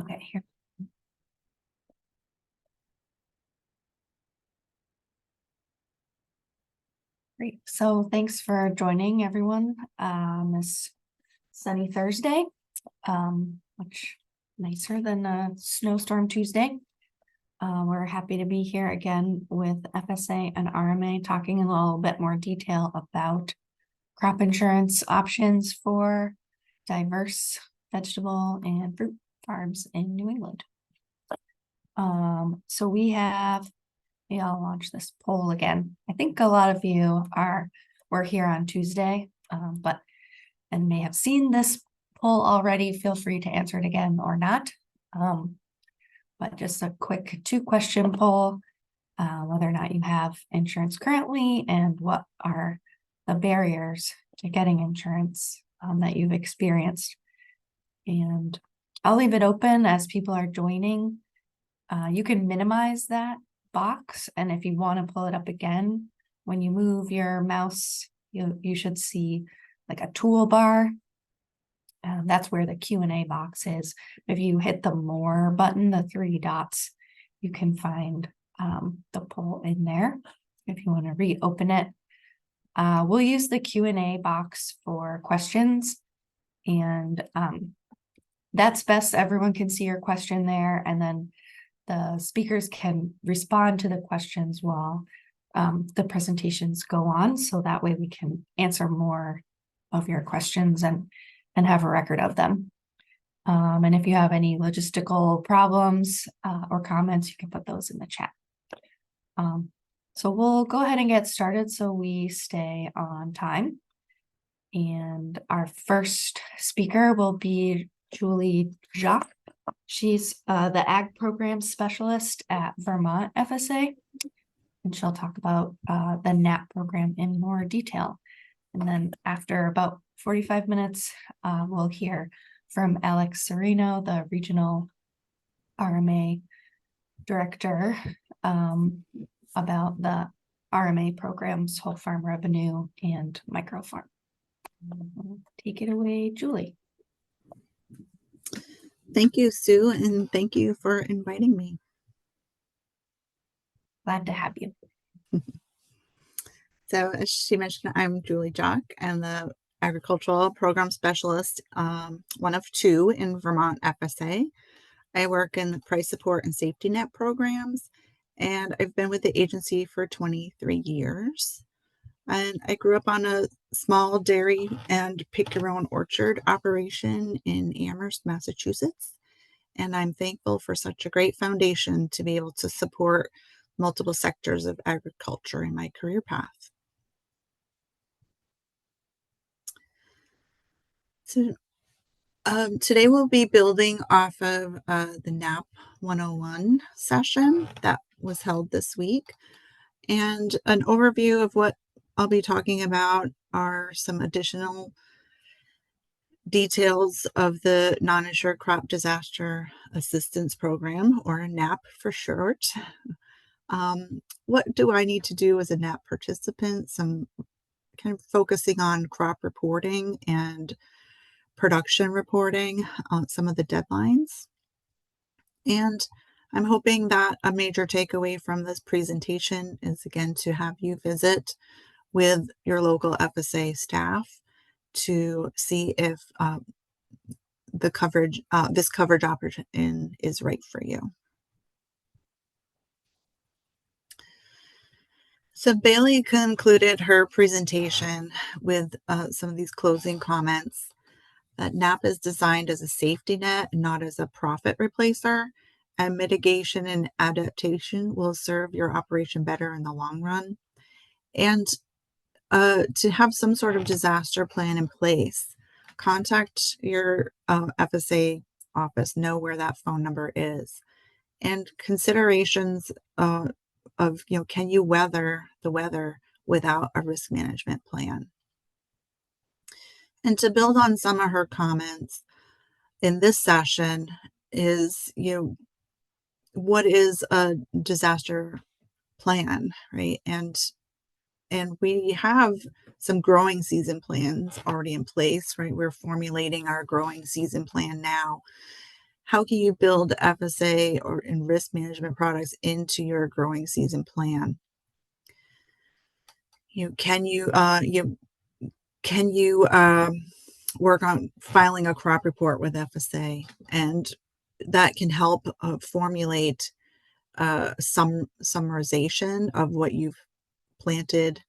Okay, here. Great. So thanks for joining everyone this sunny Thursday, much nicer than a snowstorm Tuesday. We're happy to be here again with FSA and RMA talking in a little bit more detail about crop insurance options for diverse vegetable and fruit farms in New England. So we have, maybe I'll launch this poll again. I think a lot of you were here on Tuesday, and may have seen this poll already. Feel free to answer it again or not. But just a quick 2-question poll, whether or not you have insurance currently and what are the barriers to getting insurance that you've experienced. And I'll leave it open as people are joining. You can minimize that box, and if you want to pull it up again, when you move your mouse, you should see like a toolbar. That's where the Q&A box is. If you hit the more button, the 3 dots, you can find the poll in there if you want to reopen it. We'll use the Q&A box for questions, and that's best. Everyone can see your question there, and then the speakers can respond to the questions while the presentations go on, so that way we can answer more of your questions and have a record of them. And if you have any logistical problems or comments, you can put those in the chat. So we'll go ahead and get started so we stay on time. And our first speaker will be Julie Jacque. She's the Ag Program Specialist at Vermont FSA, and she'll talk about the NAP program in more detail. And then after about 45 minutes, we'll hear from Alex Sereno, the Regional RMA Director, about the RMA programs, whole farm revenue, and microfarm. Take it away, Julie. Thank you, Sue, and thank you for inviting me. Glad to have you. So as she mentioned, I'm Julie Jacque. I'm the Agricultural Program Specialist, one of 2 in Vermont FSA. I work in the price support and safety net programs, and I've been with the agency for 23 years. And I grew up on a small dairy and pick your own orchard operation in Amherst, Massachusetts. And I'm thankful for such a great foundation to be able to support multiple sectors of agriculture in my career path. So today we'll be building off of the NAP 101 session that was held this week. And an overview of what I'll be talking about are some additional details of the Non-Insured Crop Disaster Assistance Program, or NAP for short. What do I need to do as a NAP participant? Some kind of focusing on crop reporting and production reporting on some of the deadlines. And I'm hoping that a major takeaway from this presentation is, again, to have you visit with your local FSA staff to see if the coverage, this coverage option is right for you. So Bailey concluded her presentation with some of these closing comments. That NAP is designed as a safety net, not as a profit replacer, and mitigation and adaptation will serve your operation better in the long run. And to have some sort of disaster plan in place, contact your FSA office, know where that phone number is, and considerations of, can you weather the weather without a risk management plan? And to build on some of her comments in this session is, what is a disaster plan, right? And we have some growing season plans already in place, right? We're formulating our growing season plan now. how can you build FSA or in risk management products into your growing season plan? Can you work on filing a crop report with FSA, and that can help formulate some summarization of what you've planted,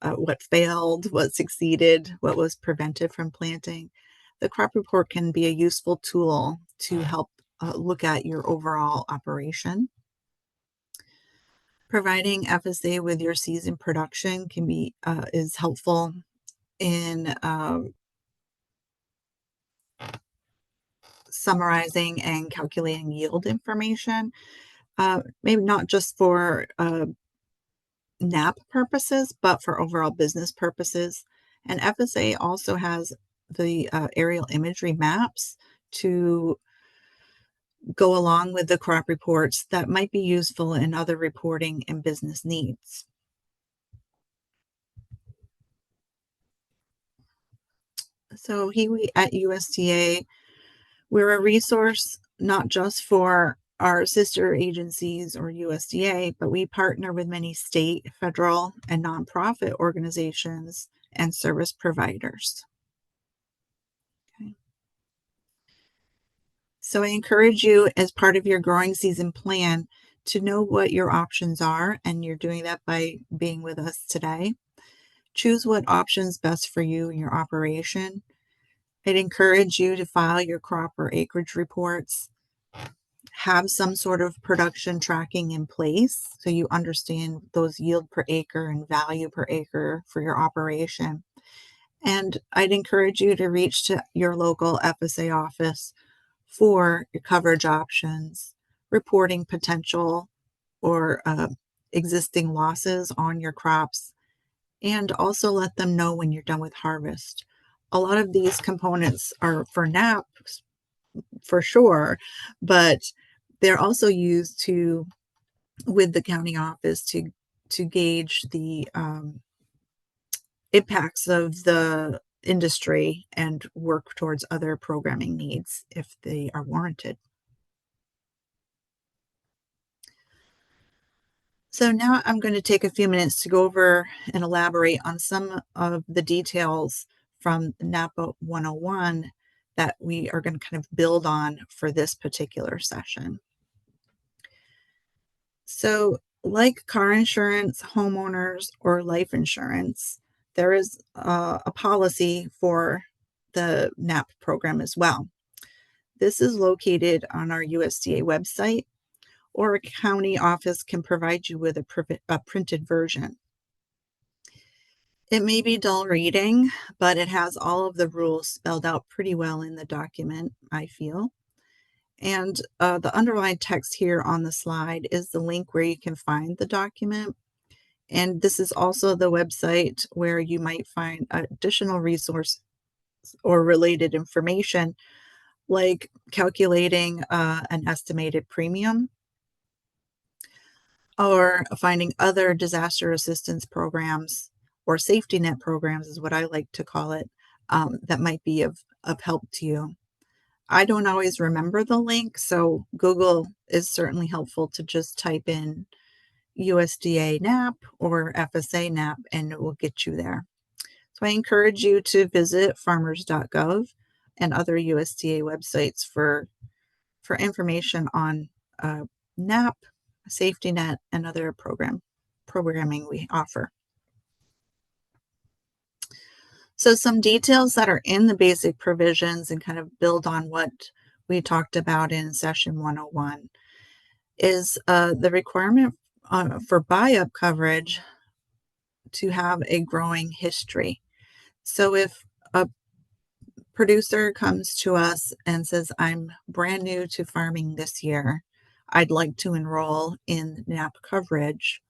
what failed, what succeeded, what was prevented from planting. The crop report can be a useful tool to help look at your overall operation. Providing FSA with your season production can be is helpful in summarizing and calculating yield information, maybe not just for NAP purposes, but for overall business purposes. And FSA also has the aerial imagery maps to go along with the crop reports that might be useful in other reporting and business needs. So here we at USDA, we're a resource not just for our sister agencies or USDA, but we partner with many state, federal, and nonprofit organizations and service providers. Okay. So I encourage you, as part of your growing season plan, to know what your options are, and you're doing that by being with us today. Choose what option's best for you and your operation. I'd encourage you to file your crop or acreage reports, have some sort of production tracking in place so you understand those yield per acre and value per acre for your operation. And I'd encourage you to reach to your local FSA office for your coverage options, reporting potential or existing losses on your crops, and also let them know when you're done with harvest. A lot of these components are for NAP for sure, but they're also used to with the county office to gauge the impacts of the industry and work towards other programming needs if they are warranted. So now I'm going to take a few minutes to go over and elaborate on some of the details from NAPA 101 that we are going to kind of build on for this particular session. So, like car insurance, homeowners, or life insurance, there is a policy for the NAP program as well. This is located on our USDA website, or a county office can provide you with a printed version. It may be dull reading, but it has all of the rules spelled out pretty well in the document, I feel. And the underlined text here on the slide is the link where you can find the document. And this is also the website where you might find additional resources or related information, like calculating an estimated premium or finding other disaster assistance programs or safety net programs is what I like to call it, that might be of help to you. I don't always remember the link, so Google is certainly helpful to just type in USDA NAP or FSA NAP and it will get you there. So I encourage you to visit farmers.gov and other USDA websites for information on NAP, safety net, and other programming we offer. So some details that are in the basic provisions and kind of build on what we talked about in session 101 is the requirement for buy-up coverage to have a growing history. So if a producer comes to us and says, I'm brand new to farming this year, I'd like to enroll in NAP coverage,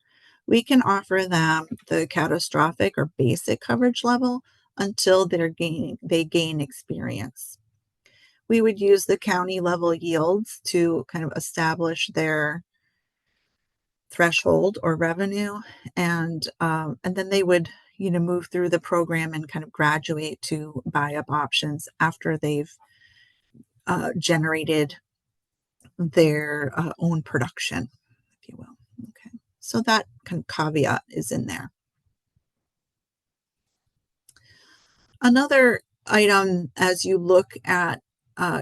we can offer them the catastrophic or basic coverage level until they gain experience. We would use the county level yields to kind of establish their threshold or revenue, and then they would move through the program and kind of graduate to buy up options after they've generated their own production, if you will. Okay, so that kind of caveat is in there. Another item as you look at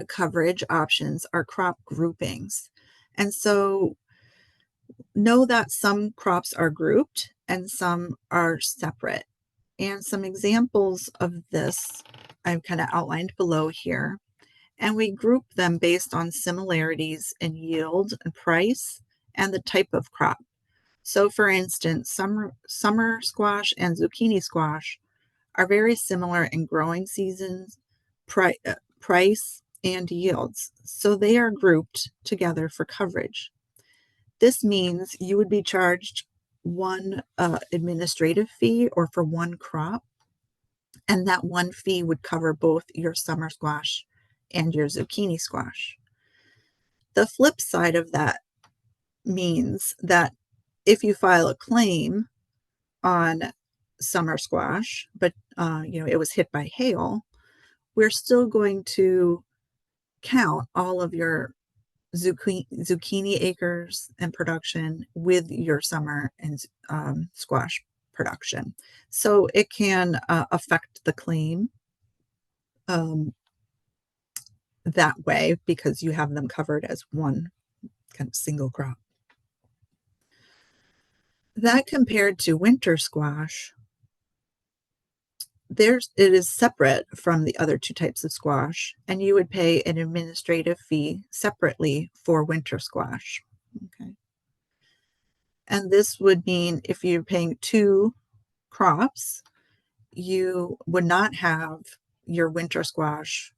coverage options are crop groupings. And so know that some crops are grouped and some are separate. And some examples of this I've kind of outlined below here. And we group them based on similarities in yield and price and the type of crop. So for instance, summer squash and zucchini squash are very similar in growing seasons, price, and yields. So they are grouped together for coverage. This means you would be charged one administrative fee or for one crop, and that one fee would cover both your summer squash and your zucchini squash. The flip side of that means that if you file a claim on summer squash, but it was hit by hail, we're still going to count all of your zucchini acres and production with your summer and squash production. So it can affect the claim that way because you have them covered as one kind of single crop. That compared to winter squash, it is separate from the other two types of squash, and you would pay an administrative fee separately for winter squash. Okay. And this would mean if you're paying two crops, you would not have your winter squash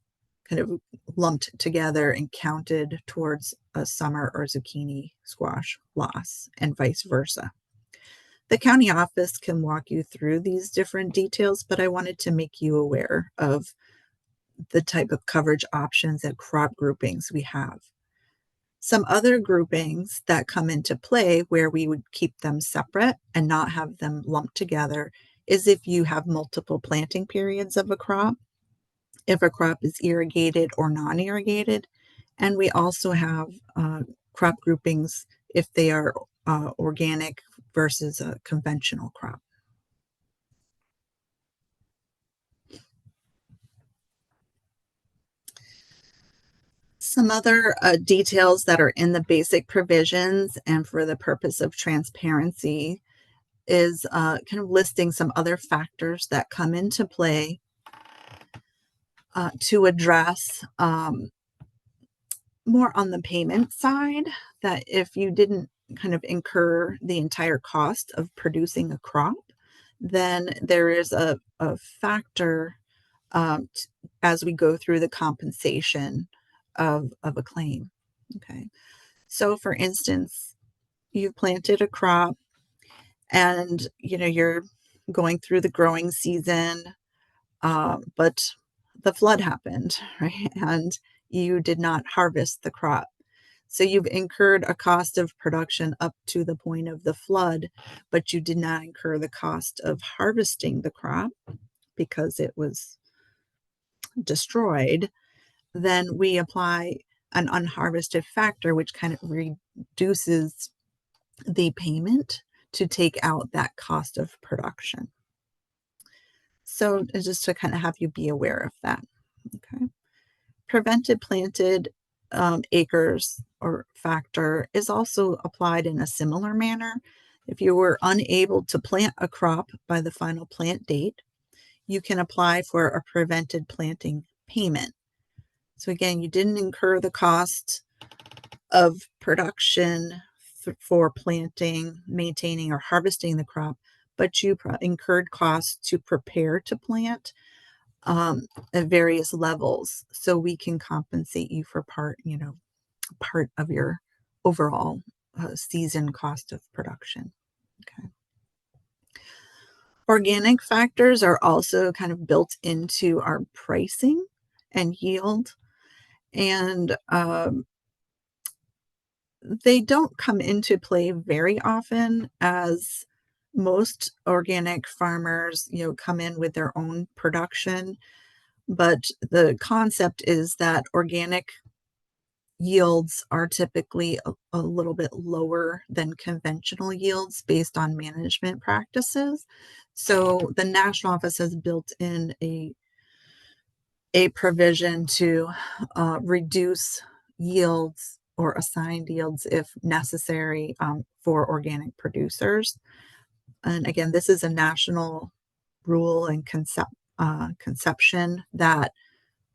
kind of lumped together and counted towards a summer or zucchini squash loss, and vice versa. The county office can walk you through these different details, but I wanted to make you aware of the type of coverage options and crop groupings we have. Some other groupings that come into play where we would keep them separate and not have them lumped together is if you have multiple planting periods of a crop, if a crop is irrigated or non-irrigated, and we also have crop groupings if they are organic versus a conventional crop. Some other details that are in the basic provisions and for the purpose of transparency is kind of listing some other factors that come into play to address more on the payment side, that if you didn't kind of incur the entire cost of producing a crop, then there is a factor as we go through the compensation of a claim. Okay. So for instance, you've planted a crop and you're going through the growing season, but the flood happened, right? And you did not harvest the crop. So you've incurred a cost of production up to the point of the flood, but you did not incur the cost of harvesting the crop because it was destroyed. Then we apply an unharvested factor, which kind of reduces the payment to take out that cost of production. So just to kind of have you be aware of that. Okay. Prevented planted acres or factor is also applied in a similar manner. If you were unable to plant a crop by the final plant date, you can apply for a prevented planting payment. So again, you didn't incur the cost of production for planting, maintaining, or harvesting the crop, but you incurred costs to prepare to plant at various levels. So we can compensate you for part of your overall season cost of production. Okay. Organic factors are also kind of built into our pricing and yield. And they don't come into play very often, as most organic farmers, come in with their own production. But the concept is that organic yields are typically a little bit lower than conventional yields based on management practices. So the national office has built in a provision to reduce yields or assigned yields if necessary for organic producers. And again, this is a national rule and conception that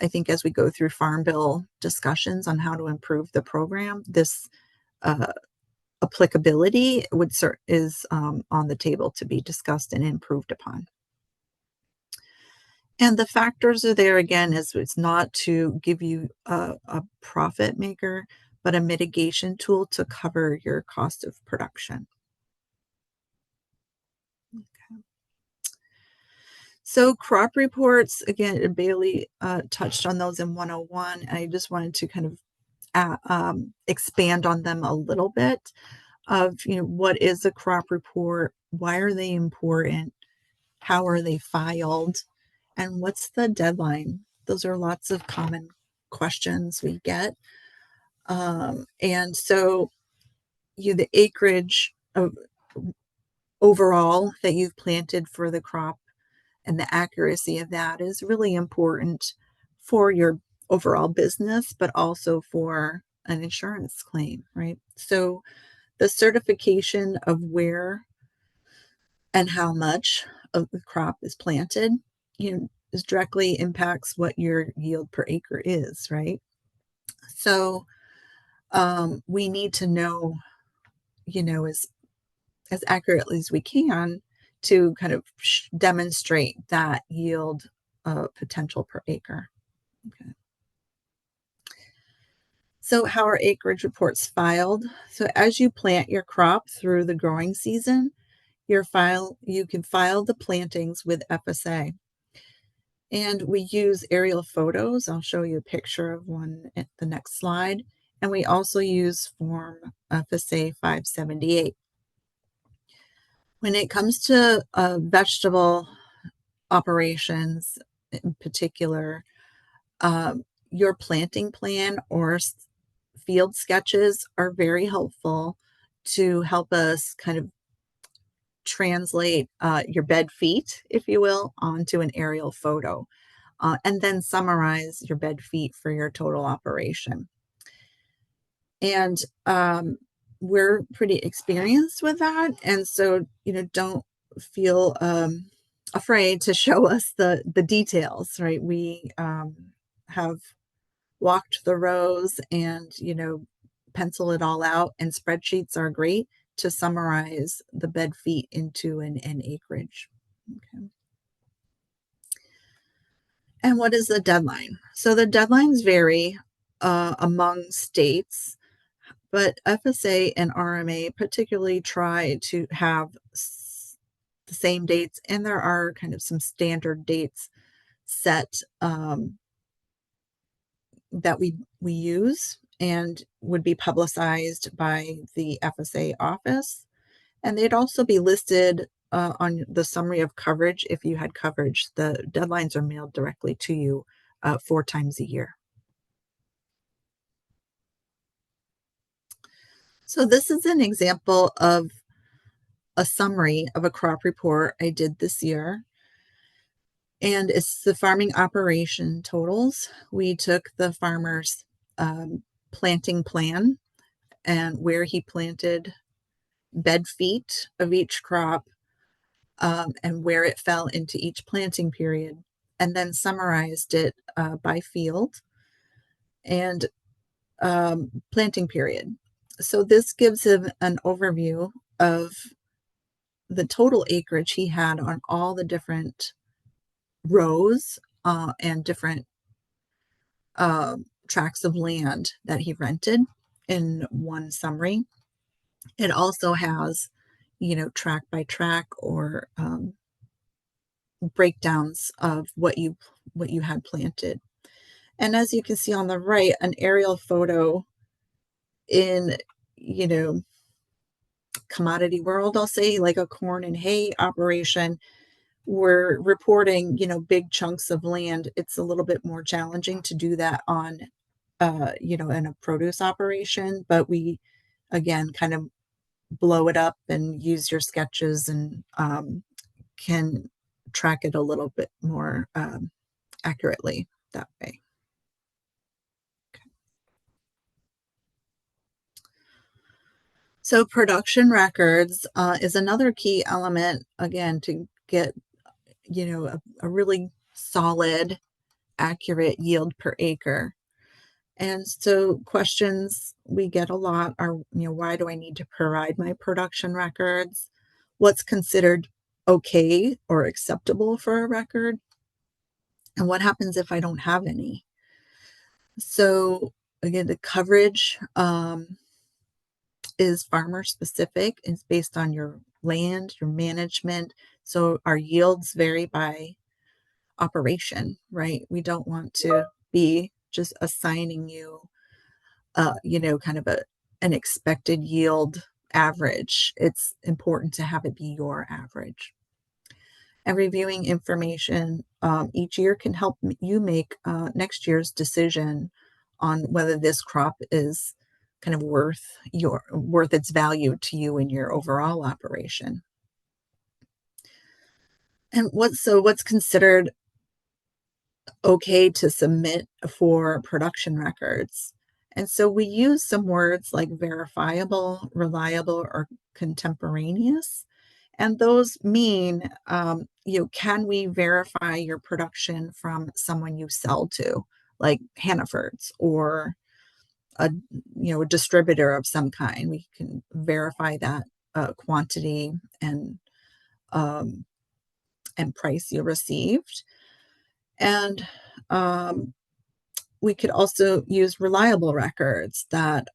I think as we go through Farm Bill discussions on how to improve the program, this uh, applicability is on the table to be discussed and improved upon. And the factors are there again, is it's not to give you a profit maker, but a mitigation tool to cover your cost of production. Okay. So crop reports, again, Bailey touched on those in 101, and I just wanted to kind of expand on them a little bit of, what is a crop report? Why are they important? How are they filed? And what's the deadline? Those are lots of common questions we get. And so the acreage of overall that you've planted for the crop and the accuracy of that is really important for your overall business, but also for an insurance claim, right? So the certification of where and how much of the crop is planted, is directly impacts what your yield per acre is, right? So we need to know, as accurately as we can to kind of demonstrate that yield potential per acre. Okay. So how are acreage reports filed? So as you plant your crop through the growing season, you can file the plantings with FSA. And we use aerial photos. I'll show you a picture of one at the next slide. And we also use Form FSA 578. When it comes to vegetable operations in particular, your planting plan or field sketches are very helpful to help us kind of translate your bed feet, if you will, onto an aerial photo, and then summarize your bed feet for your total operation. And we're pretty experienced with that. And so, don't feel afraid to show us the details, right? We have walked the rows and, pencil it all out, and spreadsheets are great to summarize the bed feet into an acreage. Okay. And what is the deadline? So the deadlines vary among states, but FSA and RMA particularly try to have the same dates, and there are kind of some standard dates set that we use and would be publicized by the FSA office. And they'd also be listed on the summary of coverage if you had coverage. The deadlines are mailed directly to you 4 times a year. So this is an example of a summary of a crop report I did this year. And it's the farming operation totals. We took the farmer's planting plan and where he planted bed feet of each crop, and where it fell into each planting period, and then summarized it by field and planting period. So this gives him an overview of the total acreage he had on all the different rows and different tracts of land that he rented in one summary. It also has, track by track or breakdowns of what you had planted. And as you can see on the right, an aerial photo in, commodity world, I'll say, like a corn and hay operation, we're reporting, big chunks of land. It's a little bit more challenging to do that on in a produce operation, but we, again, kind of blow it up and use your sketches and can track it a little bit more accurately that way. So production records is another key element, again, to get, a really solid, accurate yield per acre. And so questions we get a lot are, why do I need to provide my production records? What's considered okay or acceptable for a record? And what happens if I don't have any? So again, the coverage is farmer specific. It's based on your land, your management. So our yields vary by operation, right? We don't want to be just assigning you, kind of an expected yield average. It's important to have it be your average. And reviewing information each year can help you make next year's decision on whether this crop is kind of worth its value to you in your overall operation. And what's considered okay to submit for production records? And so we use some words like verifiable, reliable, or contemporaneous. And those mean, can we verify your production from someone you sell to, like Hannaford's or a distributor of some kind? We can verify that quantity um, and price you received. And we could also use reliable records that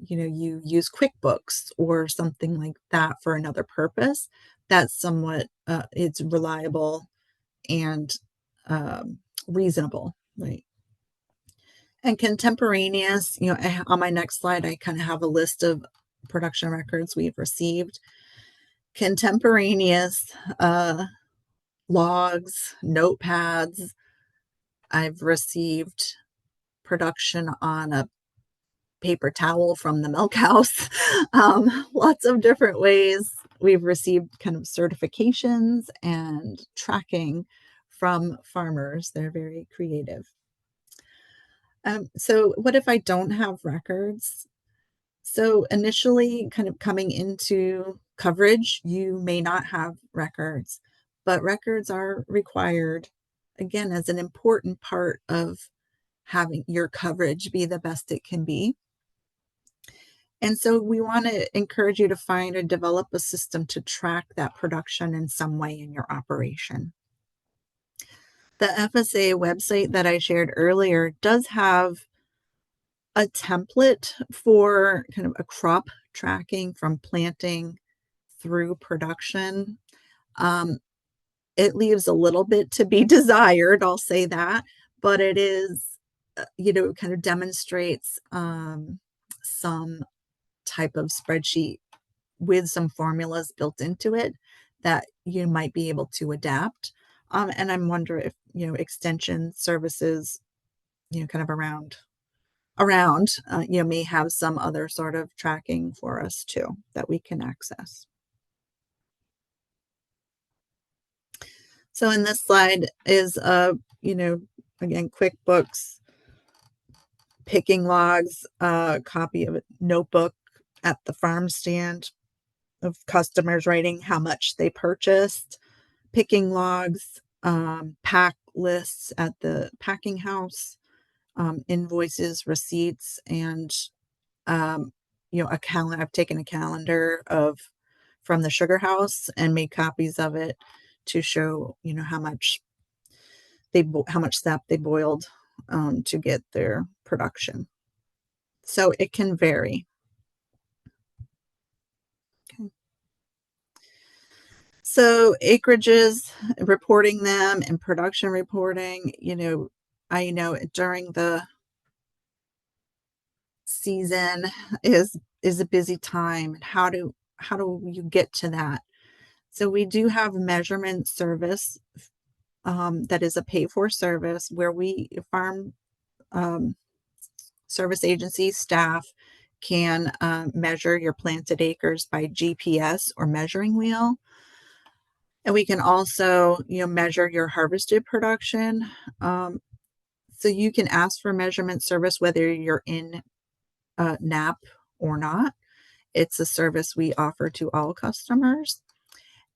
you use QuickBooks or something like that for another purpose. That's somewhat it's reliable and reasonable, right? And contemporaneous, on my next slide, I kind of have a list of production records we've received. Contemporaneous logs, notepads. I've received production on a paper towel from the milk house. Lots of different ways. We've received kind of certifications and tracking from farmers. They're very creative. So what if I don't have records? So initially, kind of coming into coverage, you may not have records, but records are required, again, as an important part of having your coverage be the best it can be. And so we want to encourage you to find or develop a system to track that production in some way in your operation. The FSA website that I shared earlier does have a template for kind of a crop tracking from planting through production. It leaves a little bit to be desired, I'll say that, but it is, kind of demonstrates some type of spreadsheet with some formulas built into it that you might be able to adapt. And I'm wondering if, extension services, kind of around, may have some other sort of tracking for us too that we can access. So in this slide is, again, QuickBooks, picking logs, a copy of a notebook at the farm stand of customers writing how much they purchased, picking logs, pack lists at the packing house, invoices, receipts, and a calendar. I've taken a calendar from the sugar house and made copies of it to show how much sap they boiled to get their production. So it can vary. Okay. So acreages, reporting them, and production reporting, I know during the season is a busy time. And how do you get to that? So we do have measurement service that is a pay for service where we farm service agency staff can measure your planted acres by GPS or measuring wheel. And we can also, measure your harvested production. So you can ask for measurement service whether you're in NAP or not. It's a service we offer to all customers.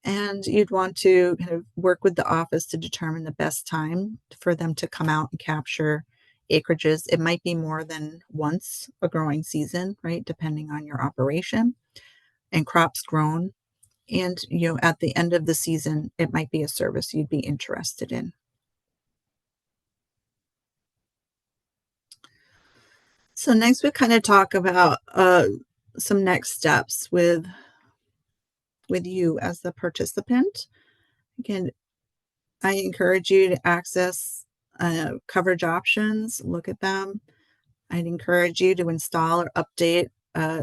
And you'd want to kind of work with the office to determine the best time for them to come out and capture acreages. It might be more than once a growing season, right? Depending on your operation and crops grown. And, at the end of the season, it might be a service you'd be interested in. So next we kind of talk about some next steps with you as the participant. Again, I encourage you to access coverage options, look at them. I'd encourage you to install or update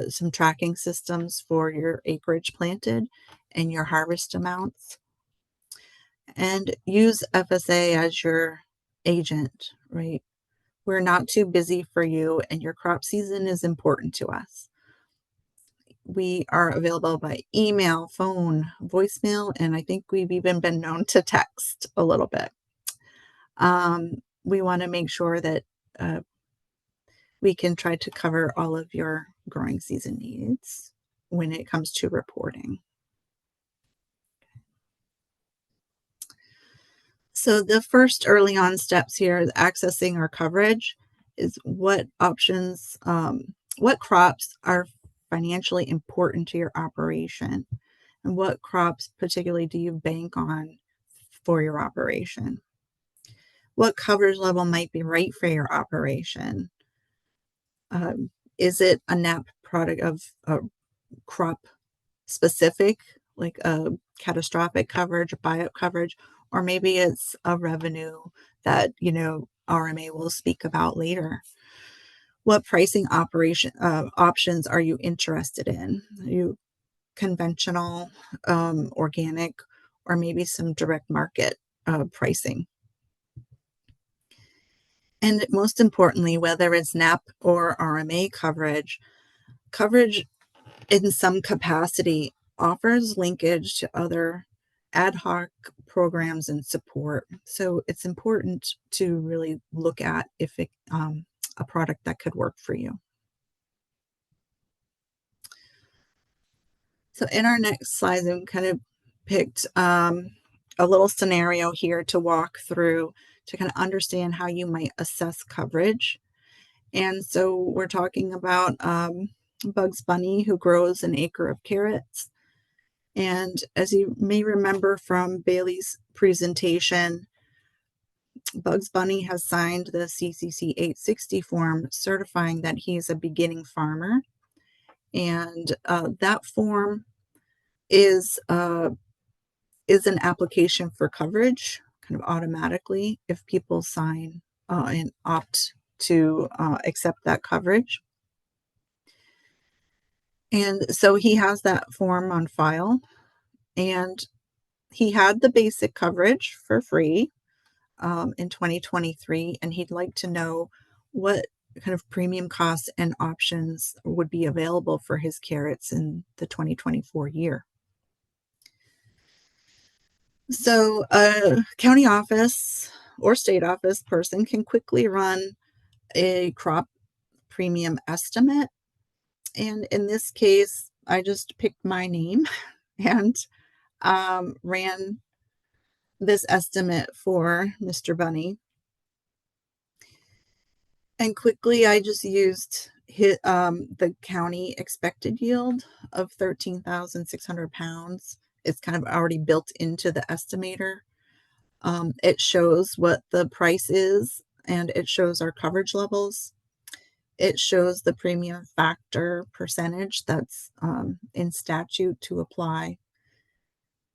some tracking systems for your acreage planted and your harvest amounts. And use FSA as your agent, right? We're not too busy for you, and your crop season is important to us. We are available by email, phone, voicemail, and I think we've even been known to text a little bit. We want to make sure that we can try to cover all of your growing season needs when it comes to reporting. So the first early on steps here is accessing our coverage is what options, what crops are financially important to your operation, and what crops particularly do you bank on for your operation? What coverage level might be right for your operation? Is it a NAP product of crop specific, like a catastrophic coverage, buyout coverage, or maybe it's a revenue that, RMA will speak about later. What pricing options are you interested in? Are you conventional, organic, or maybe some direct market pricing? And most importantly, whether it's NAP or RMA coverage in some capacity offers linkage to other ad hoc programs and support. So it's important to really look at if it a product that could work for you. So in our next slide, we kind of picked a little scenario here to walk through to kind of understand how you might assess coverage. And so we're talking about Bugs Bunny, who grows an acre of carrots. And as you may remember from Bailey's presentation, Bugs Bunny has signed the CCC 860 form certifying that he's a beginning farmer. And that form is an application for coverage kind of automatically if people sign and opt to accept that coverage. And so he has that form on file, and he had the basic coverage for free in 2023, and he'd like to know what kind of premium costs and options would be available for his carrots in the 2024 year. So a county office or state office person can quickly run a crop premium estimate. And in this case, I just picked my name and ran this estimate for Mr. Bunny. And quickly, I just used the county expected yield of 13,600 pounds. It's kind of already built into the estimator. It shows what the price is, and it shows our coverage levels. It shows the premium factor percentage that's in statute to apply.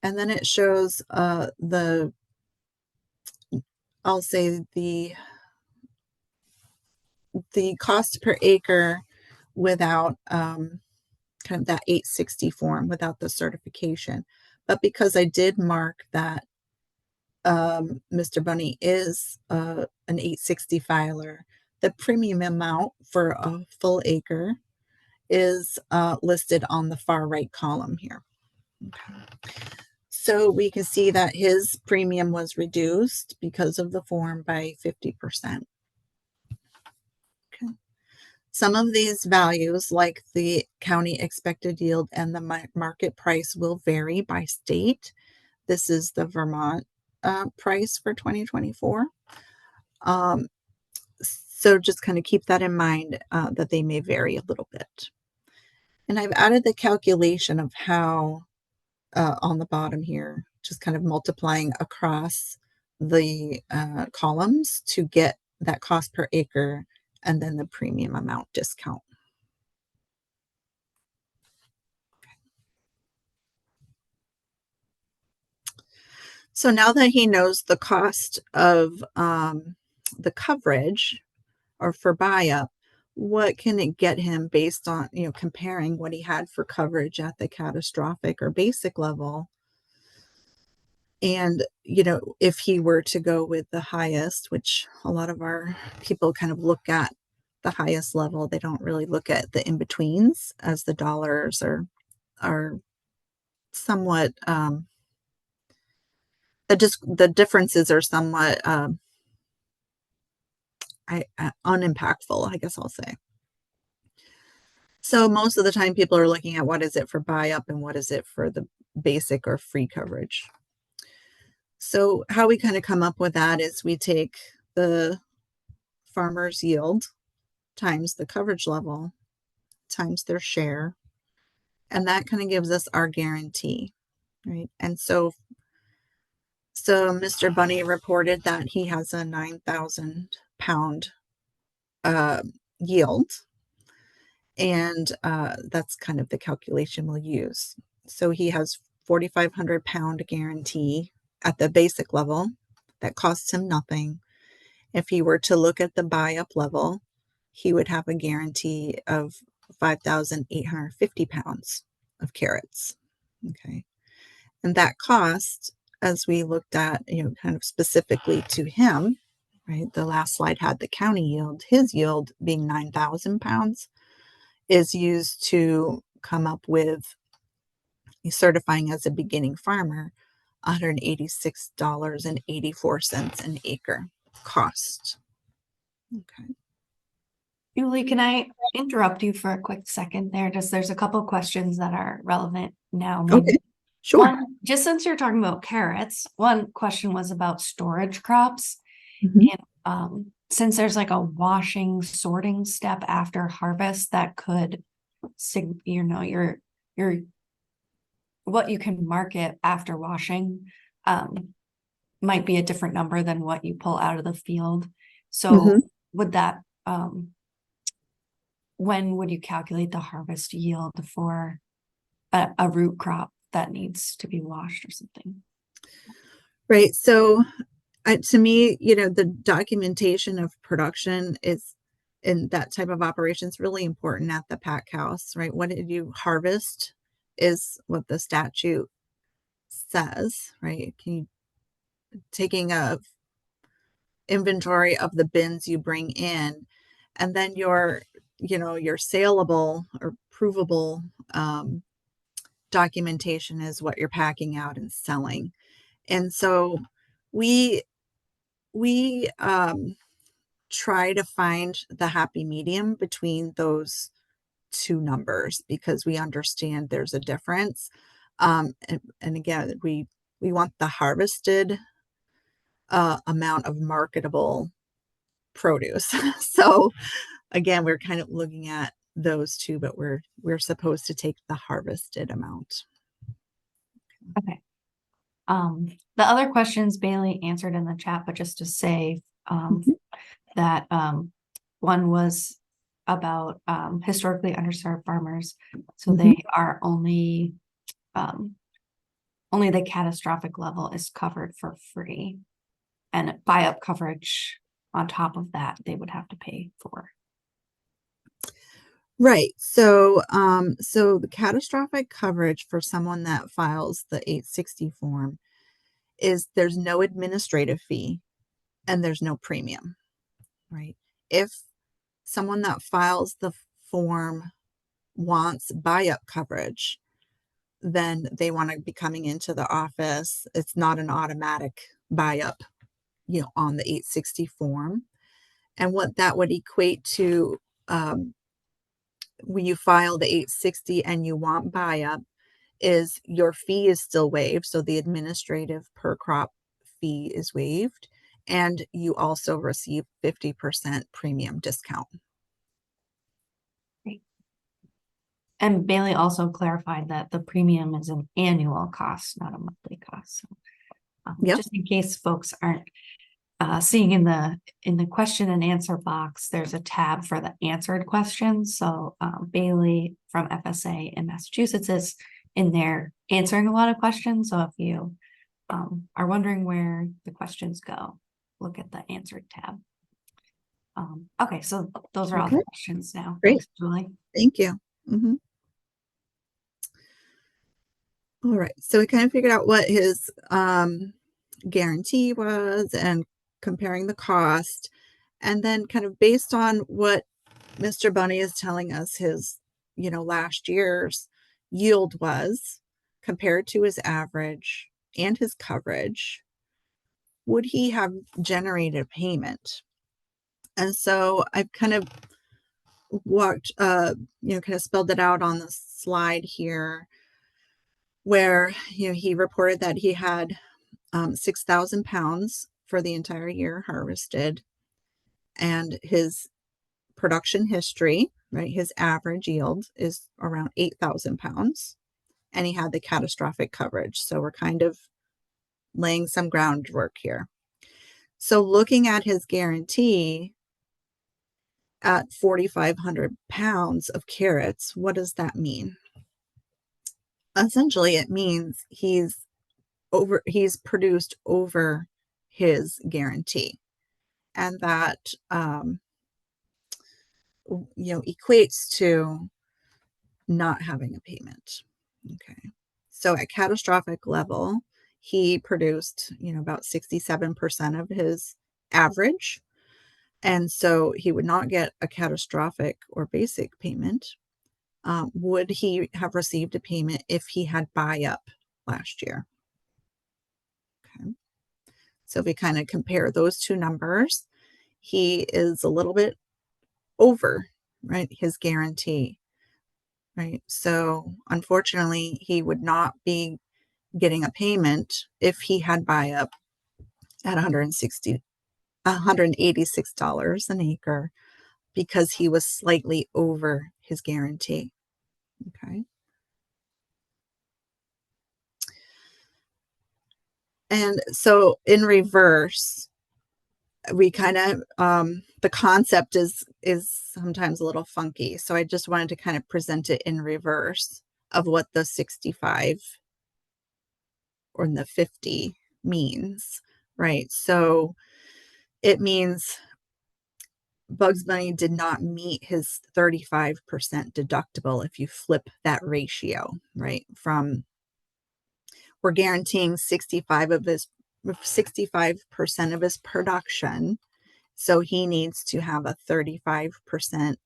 And then it shows I'll say the cost per acre without kind of that 860 form, without the certification. But because I did mark that Mr. Bunny is an 860 filer, the premium amount for a full acre is listed on the far right column here. Okay. So we can see that his premium was reduced because of the form by 50%. Okay. Some of these values, like the county expected yield and the market price, will vary by state. This is the Vermont price for 2024. So just kind of keep that in mind, that they may vary a little bit. And I've added the calculation of how, on the bottom here, just kind of multiplying across the columns to get that cost per acre and then the premium amount discount. So now that he knows the cost of the coverage or for buy-up, what can it get him based on, comparing what he had for coverage at the catastrophic or basic level? And, if he were to go with the highest, which a lot of our people kind of look at the highest level, they don't really look at the in-betweens, as the dollars are somewhat, the differences are somewhat unimpactful, I guess I'll say. So most of the time people are looking at what is it for buy-up and what is it for the basic or free coverage. So how we kind of come up with that is we take the farmer's yield times the coverage level times their share, and that kind of gives us our guarantee, right? And so Mr. Bunny reported that he has a 9,000 pound yield, and that's kind of the calculation we'll use. So he has 4,500 pound guarantee at the basic level that costs him nothing. If he were to look at the buy-up level, he would have a guarantee of 5,850 pounds of carrots. Okay. And that cost, as we looked at, kind of specifically to him, right? The last slide had the county yield. His yield being 9,000 pounds is used to come up with certifying as a beginning farmer $186.84 an acre cost. Okay. Julie, can I interrupt you for a quick second there? There's a couple questions that are relevant now. Okay, sure. One, just since you're talking about carrots, one question was about storage crops. Mhm. And since there's like a washing, sorting step after harvest, that could, your what you can market after washing might be a different number than what you pull out of the field. So would that when would you calculate the harvest yield for a root crop that needs to be washed or something? Right. So to me, the documentation of production is in that type of operation is really important at the pack house, right? What did you harvest is what the statute says, right? Taking a inventory of the bins you bring in, and then your saleable or provable documentation is what you're packing out and selling. And so we try to find the happy medium between those two numbers because we understand there's a difference. And again, we want the harvested amount of marketable produce. So again, we're kind of looking at those two, but we're supposed to take the harvested amount. Okay. The other questions Bailey answered in the chat, but just to say that one was about historically underserved farmers. So they are only the catastrophic level is covered for free, and buy-up coverage on top of that they would have to pay for. Right. So the catastrophic coverage for someone that files the 860 form is there's no administrative fee and there's no premium, right? If someone that files the form wants buy-up coverage, then they want to be coming into the office. It's not an automatic buy-up, on the 860 form. And what that would equate to, when you file the 860 and you want buy-up, is your fee is still waived. So the administrative per crop fee is waived. And you also receive 50% premium discount. Great. And Bailey also clarified that the premium is an annual cost, not a monthly cost. So, Yep. just in case folks aren't seeing in the question and answer box, there's a tab for the answered questions. So Bailey from FSA in Massachusetts is in there answering a lot of questions. So if you are wondering where the questions go, look at the answered tab. Okay, so those are all the questions now. Great. Thanks, Julie. Thank you. All right, so we kind of figured out what his guarantee was and comparing the cost. And then kind of based on what Mr. Bunny is telling us his, last year's yield was compared to his average and his coverage, would he have generated a payment? And so I've kind of walked, kind of spelled it out on the slide here, where, he reported that he had 6,000 pounds for the entire year harvested, and his production history, right, his average yield is around 8,000 pounds, and he had the catastrophic coverage. So we're kind of laying some groundwork here. So looking at his guarantee at 4,500 pounds of carrots, what does that mean? Essentially, it means he's produced over his guarantee, and that equates to not having a payment. Okay, so at catastrophic level, he produced about 67% of his average, and so he would not get a catastrophic or basic payment. Would he have received a payment if he had buy-up last year? Okay. So if we kind of compare those two numbers, he is a little bit over, right, his guarantee, right? So unfortunately, he would not be getting a payment if he had buy-up at $186 an acre, because he was slightly over his guarantee. Okay. And so in reverse, we kind of the concept is sometimes a little funky. So I just wanted to kind of present it in reverse of what the 65 or the 50 means, right? So it means Bugs Bunny did not meet his 35% deductible if you flip that ratio, right? From, we're guaranteeing 65% of his production. So he needs to have a 35%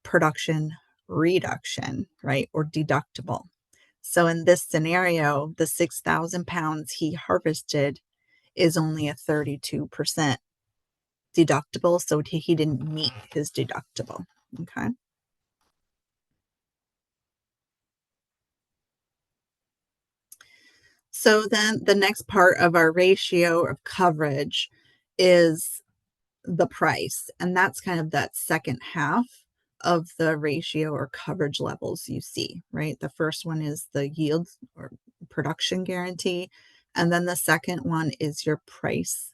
production reduction, right? Or deductible. So in this scenario, the 6,000 pounds he harvested is only a 32% deductible. So he didn't meet his deductible. Okay. So then the next part of our ratio of coverage is the price. And that's kind of that second half of the ratio or coverage levels you see, right? The first one is the yield or production guarantee. And then the second one is your price.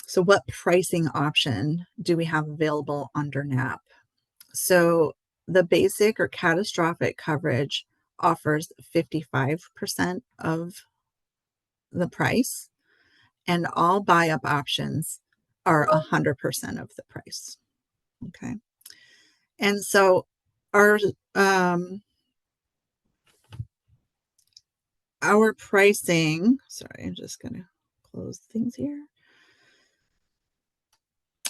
So what pricing option do we have available under NAP? So the basic or catastrophic coverage offers 55% of the price, and all buy-up options are 100% of the price. Okay. And so our pricing, sorry, I'm just going to close things here.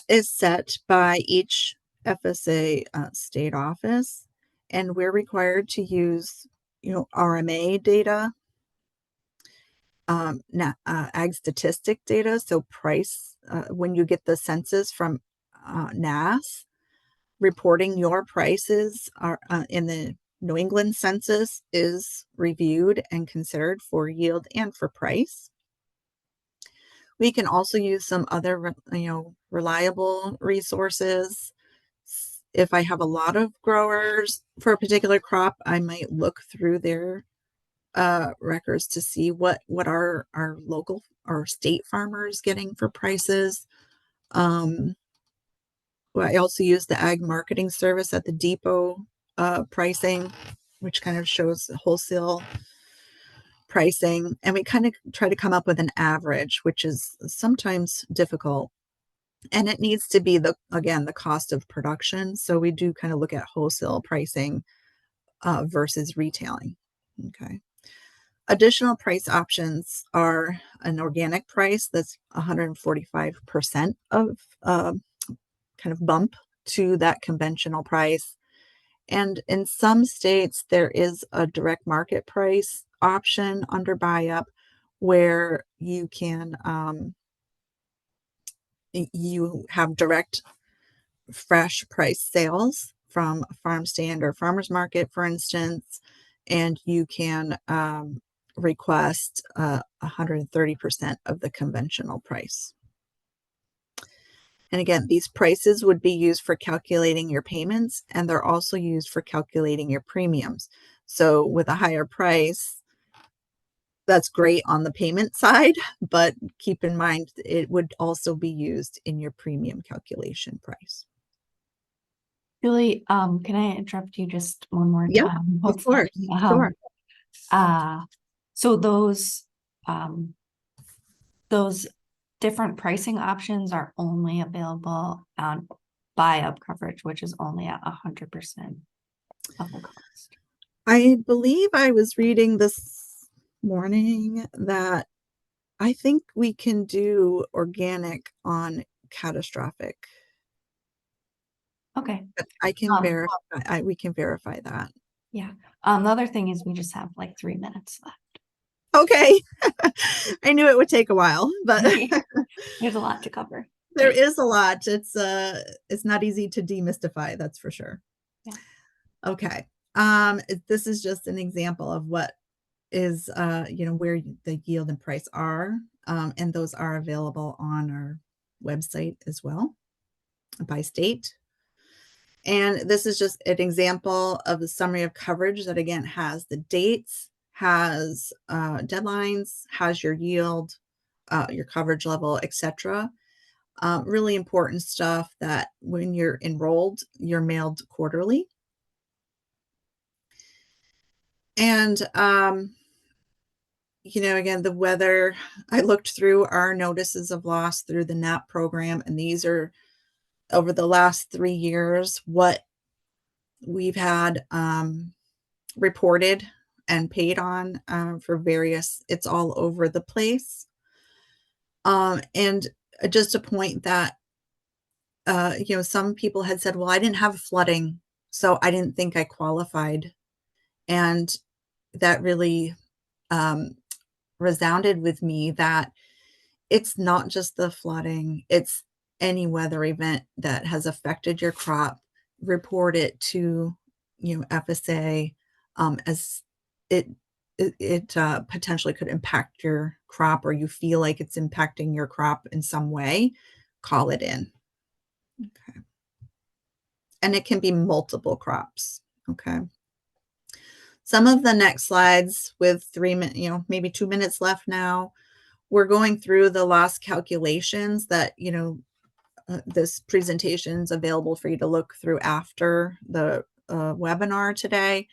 is set by each FSA state office, and we're required to use, RMA data, ag statistic data, so price, when you get the census from NAS, reporting your prices are in the New England census is reviewed and considered for yield and for price. We can also use some other, reliable resources. If I have a lot of growers for a particular crop, I might look through their records to see what are our local or state farmers getting for prices. Well, I also use the ag marketing service at the depot pricing, which kind of shows wholesale pricing. And we kind of try to come up with an average, which is sometimes difficult. And it needs to be again, the cost of production. So we do kind of look at wholesale pricing versus retailing. Okay. Additional price options are an organic price that's 145% of kind of bump to that conventional price. And in some states, there is a direct market price option under buy-up where you can you have direct fresh price sales from a farm stand or farmer's market, for instance, and you can request 130% of the conventional price. And again, these prices would be used for calculating your payments, and they're also used for calculating your premiums. So with a higher price, that's great on the payment side, but keep in mind it would also be used in your premium calculation price. Julie, can I interrupt you just one more Yeah, time? of course. Sure. So those different pricing options are only available on buy-up coverage, which is only at 100% of the cost. I believe I was reading this morning that I think we can do organic on catastrophic. Okay. But I can verify. We can verify that. Yeah. The other thing is we just have like 3 minutes left. Okay. I knew it would take a while, but There's a lot to cover. there is a lot. It's not easy to demystify, that's for sure. Yeah. Okay. This is just an example of what is where the yield and price are. And those are available on our website as well by state. And this is just an example of the summary of coverage that again has the dates, has deadlines, has your yield, your coverage level, etc. Really important stuff that when you're enrolled, you're mailed quarterly. And again, the weather, I looked through our notices of loss through the NAP program, and these are over the last 3 years what we've had reported and paid on for various, it's all over the place. And just a point that, some people had said, well, I didn't have flooding, so I didn't think I qualified. And that really resounded with me that it's not just the flooding, it's any weather event that has affected your crop. Report it to, FSA as it potentially could impact your crop, or you feel like it's impacting your crop in some way, call it in. Okay. And it can be multiple crops. Okay. Some of the next slides with 3 minutes, maybe 2 minutes left now, we're going through the loss calculations that, this presentation is available for you to look through after the webinar today.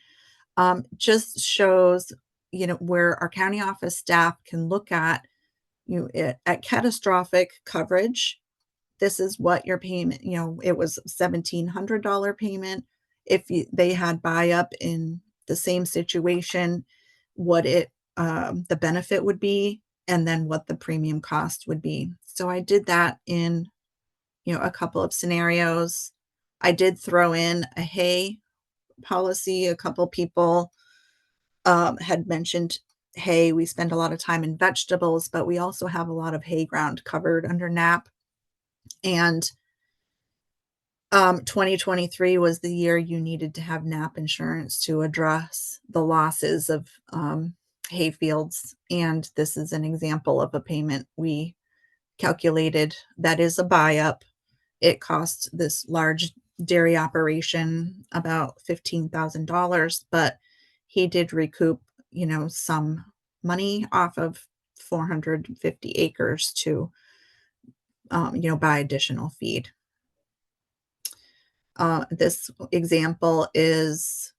Just shows, where our county office staff can look at, at catastrophic coverage. This is what your payment, it was $1,700 payment. If they had buy up in the same situation, what the benefit would be, and then what the premium cost would be. So I did that in a couple of scenarios. I did throw in a hay policy. A couple people had mentioned hay. We spend a lot of time in vegetables, but we also have a lot of hay ground covered under NAP. And 2023 was the year you needed to have NAP insurance to address the losses of hay fields. And this is an example of a payment we calculated that is a buy-up. It cost this large dairy operation about $15,000, but he did recoup, some money off of 450 acres to, buy additional feed. This example is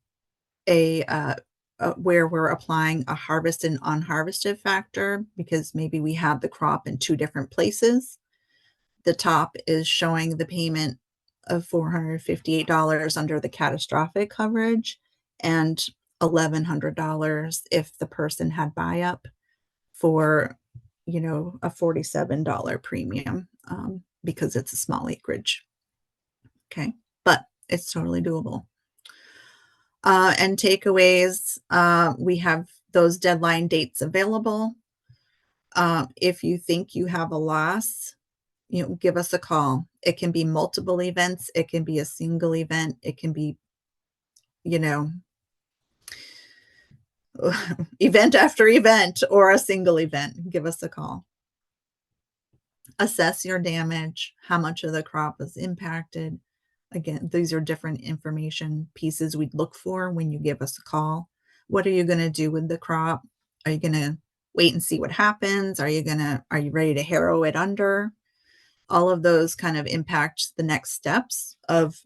where we're applying a harvest and unharvested factor because maybe we have the crop in two different places. The top is showing the payment of $458 under the catastrophic coverage and $1,100 if the person had buy-up for, a $47 premium because it's a small acreage. Okay, but it's totally doable. And takeaways, we have those deadline dates available. If you think you have a loss, give us a call. It can be multiple events. It can be a single event. It can be, event after event or a single event. Give us a call. Assess your damage, how much of the crop is impacted. Again, these are different information pieces we'd look for when you give us a call. What are you going to do with the crop? Are you going to wait and see what happens? Are you ready to harrow it under? All of those kind of impact the next steps of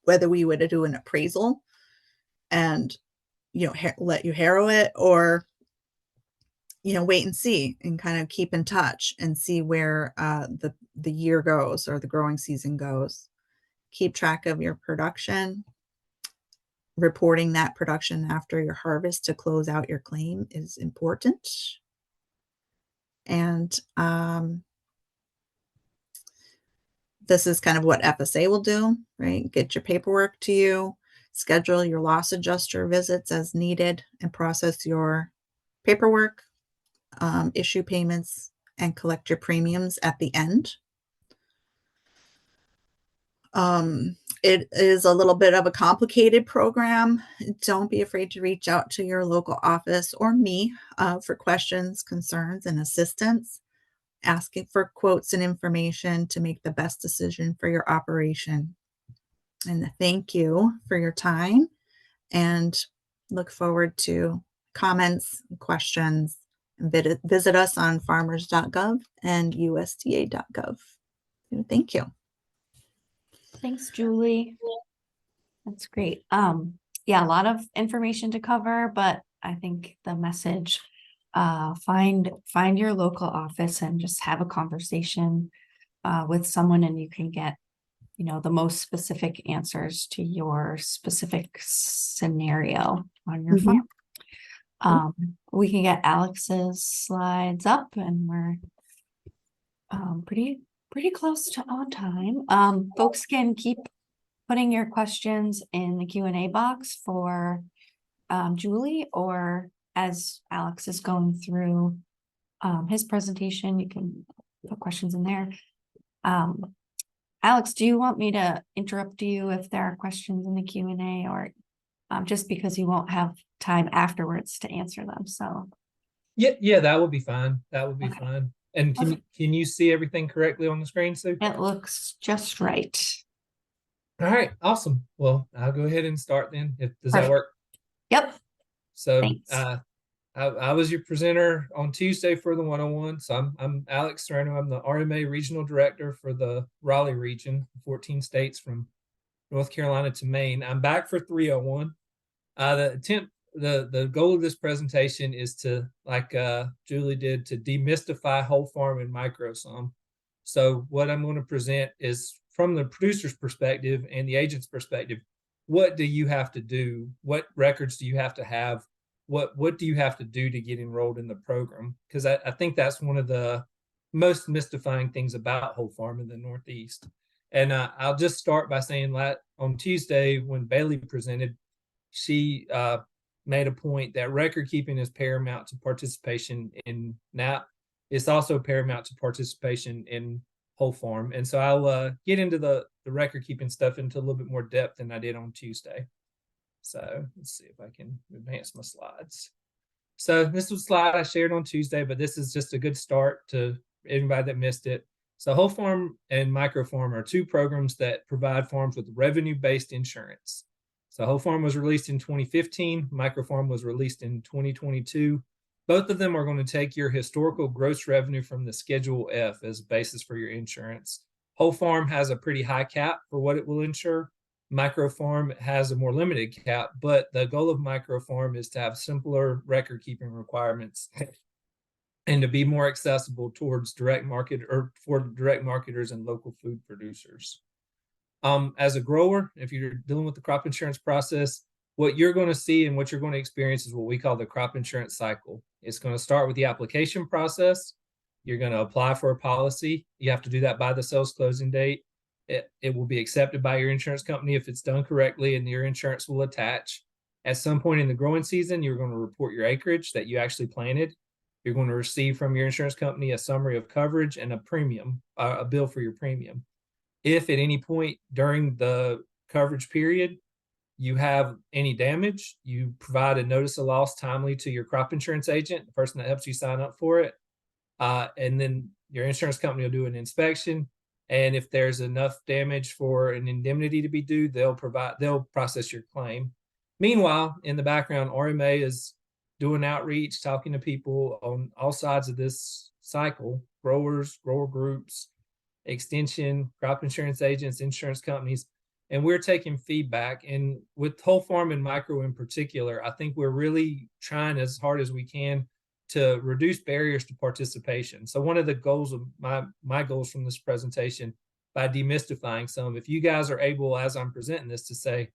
whether we would do an appraisal and, let you harrow it or, wait and see and kind of keep in touch and see where the year goes or the growing season goes. Keep track of your production. Reporting that production after your harvest to close out your claim is important. And this is kind of what FSA will do, right? Get your paperwork to you, schedule your loss adjuster visits as needed, and process your paperwork, issue payments, and collect your premiums at the end. It is a little bit of a complicated program. Don't be afraid to reach out to your local office or me for questions, concerns, and assistance. Asking for quotes and information to make the best decision for your operation. And thank you for your time and look forward to comments, questions, and visit us on farmers.gov and USDA.gov. Thank you. Thanks, Julie. That's great. Yeah, a lot of information to cover, but I think the message, find your local office and just have a conversation with someone, and you can get, the most specific answers to your specific scenario on your farm. We can get Alex's slides up, and we're pretty close to on time. Folks can keep putting your questions in the Q&A box for Julie, or as Alex is going through his presentation, you can put questions in there. Alex, do you want me to interrupt you if there are questions in the Q&A, or just because you won't have time afterwards to answer them? So yeah, that would be fine. That would be fine. And can you see everything correctly on the screen, Sue? It looks just right. All right, awesome. Well, I'll go ahead and start then. Does that work? Yep. So I was your presenter on Tuesday for the 101. So I'm Alex Sereno. I'm the RMA Regional Director for the Raleigh region, 14 states from North Carolina to Maine. I'm back for 301. The goal of this presentation is to, like Julie did, to demystify whole farm and micro some. So what I'm going to present is from the producer's perspective and the agent's perspective. What do you have to do? What records do you have to have? What do you have to do to get enrolled in the program? Because I think that's one of the most mystifying things about whole farm in the Northeast. And I'll just start by saying that on Tuesday when Bailey presented, she made a point that record keeping is paramount to participation in NAP. It's also paramount to participation in whole farm. And so I'll get into the record keeping stuff into a little bit more depth than I did on Tuesday. So let's see if I can advance my slides. So this was a slide I shared on Tuesday, but this is just a good start to anybody that missed it. So whole farm and micro farm are two programs that provide farms with revenue-based insurance. So whole farm was released in 2015, micro farm was released in 2022. Both of them are going to take your historical gross revenue from the Schedule F as basis for your insurance. Whole farm has a pretty high cap for what it will insure. Micro farm has a more limited cap, but the goal of micro farm is to have simpler record keeping requirements and to be more accessible towards direct market or for direct marketers and local food producers. As a grower, if you're dealing with the crop insurance process, what you're going to see and what you're going to experience is what we call the crop insurance cycle. It's going to start with the application process. You're going to apply for a policy. You have to do that by the sales closing date. It will be accepted by your insurance company if it's done correctly, and your insurance will attach. At some point in the growing season, you're going to report your acreage that you actually planted. You're going to receive from your insurance company a summary of coverage and a premium, a bill for your premium. If at any point during the coverage period you have any damage, you provide a notice of loss timely to your crop insurance agent, the person that helps you sign up for it. And then your insurance company will do an inspection. And if there's enough damage for an indemnity to be due, they'll process your claim. Meanwhile, in the background, RMA is doing outreach, talking to people on all sides of this cycle, growers, grower groups, extension, crop insurance agents, insurance companies, and we're taking feedback. And with whole farm and micro in particular, I think we're really trying as hard as we can to reduce barriers to participation. So one of the goals of my goals from this presentation, by demystifying some, if you guys are able, as I'm presenting this, to say,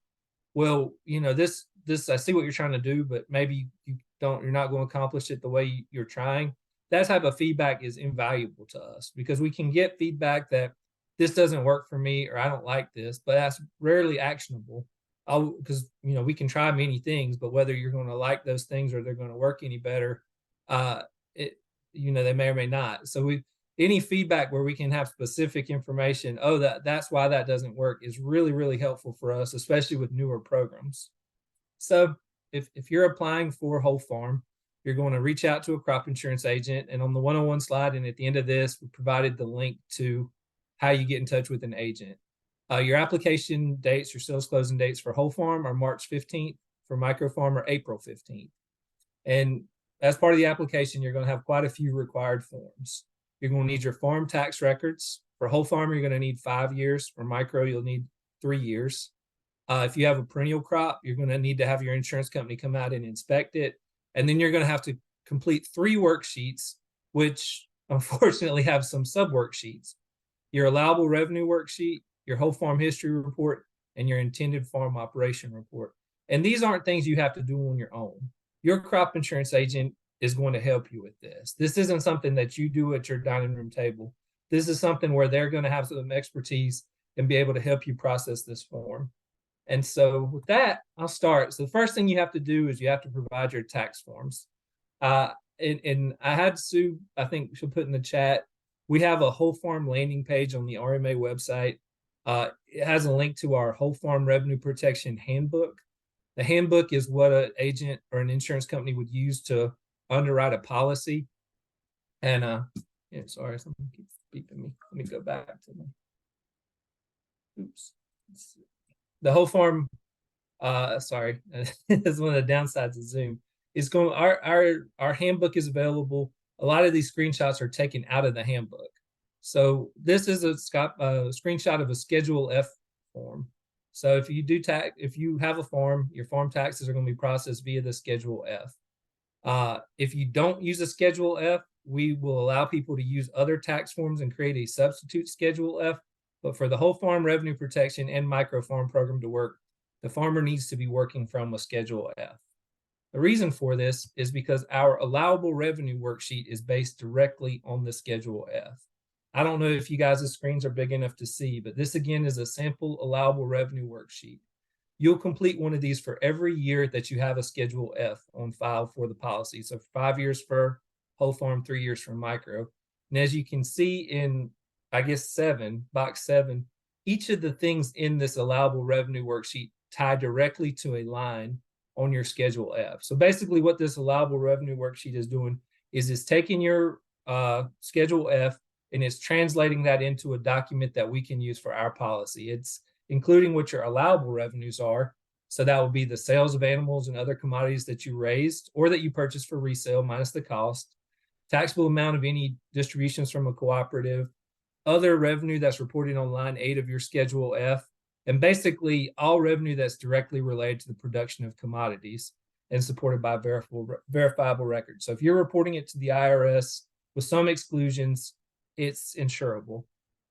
well, you know, this I see what you're trying to do, but maybe you're not going to accomplish it the way you're trying. That type of feedback is invaluable to us because we can get feedback that this doesn't work for me or I don't like this, but that's rarely actionable. Because you know, we can try many things, but whether you're going to like those things or they're going to work any better, they may or may not. So any feedback where we can have specific information, that's why that doesn't work, is really, really helpful for us, especially with newer programs. So if you're applying for whole farm, you're going to reach out to a crop insurance agent, and on the 101 slide and at the end of this, we provided the link to how you get in touch with an agent. Your application dates, your sales closing dates for whole farm are March 15th, for micro farm are April 15th. And as part of the application, you're going to have quite a few required forms. You're going to need your farm tax records. For whole farm, you're going to need 5 years. For micro, you'll need 3 years. If you have a perennial crop, you're going to need to have your insurance company come out and inspect it. And then you're going to have to complete 3 worksheets, which unfortunately have some sub-worksheets. Your allowable revenue worksheet, your whole farm history report, and your intended farm operation report. And these aren't things you have to do on your own. Your crop insurance agent is going to help you with this. This isn't something that you do at your dining room table. This is something where they're going to have some expertise and be able to help you process this form. And so with that, I'll start. So the first thing you have to do is you have to provide your tax forms. And I had Sue, I think she'll put in the chat, we have a whole farm landing page on the RMA website. It has a link to our whole farm revenue protection handbook. The handbook is what an agent or an insurance company would use to underwrite a policy. And sorry, something keeps beeping me. Let me go back to them. Oops. The whole farm, sorry, that's one of the downsides of Zoom. Our handbook is available. A lot of these screenshots are taken out of the handbook. So this is a screenshot of a Schedule F form. So if you have a farm, your farm taxes are going to be processed via the Schedule F. If you don't use a Schedule F, we will allow people to use other tax forms and create a substitute Schedule F. But for the whole farm revenue protection and micro farm program to work, the farmer needs to be working from a Schedule F. The reason for this is because our allowable revenue worksheet is based directly on the Schedule F. I don't know if you guys' screens are big enough to see, but this again is a sample allowable revenue worksheet. You'll complete one of these for every year that you have a Schedule F on file for the policy. So 5 years for whole farm, 3 years for micro. And as you can see in, I guess, box 7, each of the things in this allowable revenue worksheet tie directly to a line on your Schedule F. So basically what this allowable revenue worksheet is doing is it's taking your Schedule F and it's translating that into a document that we can use for our policy. It's including what your allowable revenues are. So that would be the sales of animals and other commodities that you raised or that you purchased for resale minus the cost, taxable amount of any distributions from a cooperative, other revenue that's reported on line 8 of your Schedule F, and basically all revenue that's directly related to the production of commodities and supported by verifiable records. So if you're reporting it to the IRS with some exclusions, it's insurable.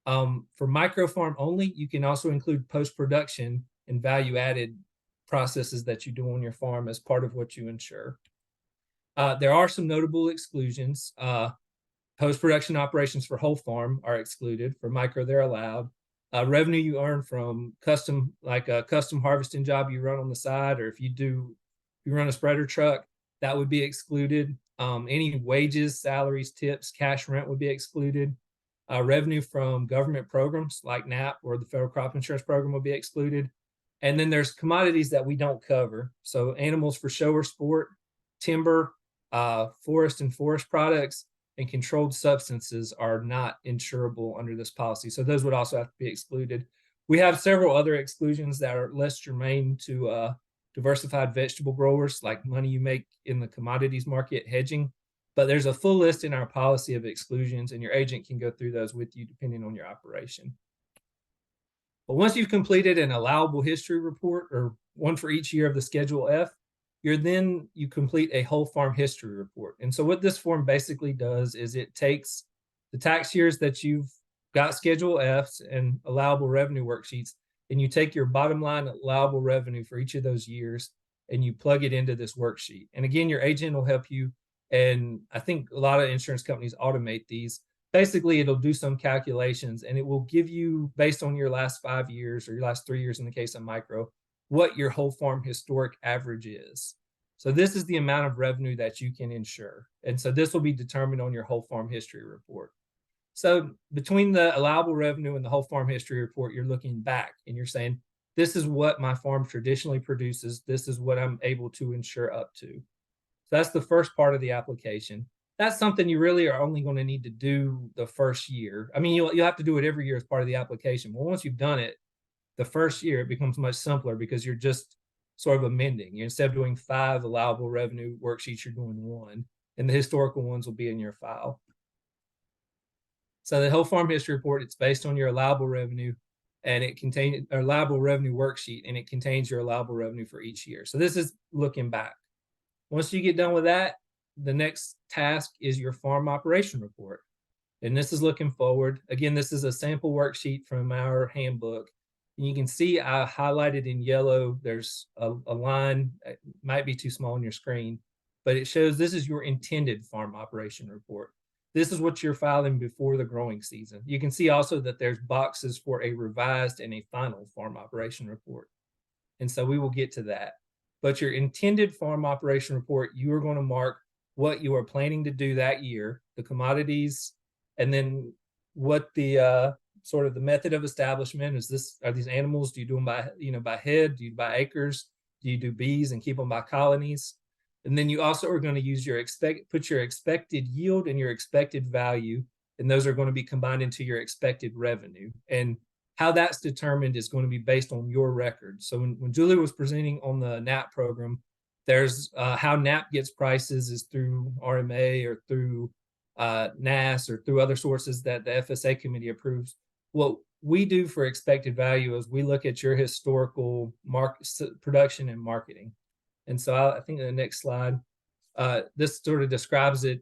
For micro farm only, you can also include post-production and value-added processes that you do on your farm as part of what you insure. There are some notable exclusions. Post-production operations for whole farm are excluded. For micro, they're allowed. Revenue you earn from custom, like a custom harvesting job you run on the side, or if you run a spreader truck, that would be excluded. Any wages, salaries, tips, cash rent would be excluded. Revenue from government programs like NAP or the Federal Crop Insurance Program will be excluded. And then there's commodities that we don't cover. So animals for show or sport, timber, forest and forest products, and controlled substances are not insurable under this policy. So those would also have to be excluded. We have several other exclusions that are less germane to diversified vegetable growers, like money you make in the commodities market hedging. But there's a full list in our policy of exclusions, and your agent can go through those with you depending on your operation. But once you've completed an allowable history report, or one for each year of the Schedule F, you complete a whole farm history report. And so what this form basically does is it takes the tax years that you've got Schedule Fs and allowable revenue worksheets, and you take your bottom line allowable revenue for each of those years and you plug it into this worksheet. And again, your agent will help you. And I think a lot of insurance companies automate these. Basically, it'll do some calculations and it will give you, based on your last 5 years or your last 3 years in the case of micro, what your whole farm historic average is. So this is the amount of revenue that you can insure. And so this will be determined on your whole farm history report. So between the allowable revenue and the whole farm history report, you're looking back and you're saying, this is what my farm traditionally produces. This is what I'm able to insure up to. So that's the first part of the application. That's something you really are only going to need to do the first year. I mean, you'll have to do it every year as part of the application. But once you've done it, the first year, it becomes much simpler because you're just sort of amending. Instead of doing 5 allowable revenue worksheets, you're doing 1. And the historical ones will be in your file. So the whole farm history report, it's based on your allowable revenue, and it contains an allowable revenue worksheet, and it contains your allowable revenue for each year. So this is looking back. Once you get done with that, the next task is your farm operation report. And this is looking forward. Again, this is a sample worksheet from our handbook. And you can see I highlighted in yellow, there's a line, it might be too small on your screen, but it shows this is your intended farm operation report. This is what you're filing before the growing season. You can see also that there's boxes for a revised and a final farm operation report. And so we will get to that. But your intended farm operation report, you are going to mark what you are planning to do that year, the commodities, and then what the sort of the method of establishment is. Are these animals, do you do them by head, do you by acres, do you do bees and keep them by colonies? And then you also are going to use put your expected yield and your expected value, and those are going to be combined into your expected revenue. And how that's determined is going to be based on your record. So when Julie was presenting on the NAP program, there's how NAP gets prices is through RMA or through NAS or through other sources that the FSA committee approves. What we do for expected value is we look at your historical production and marketing. And so I think in the next slide, this sort of describes it,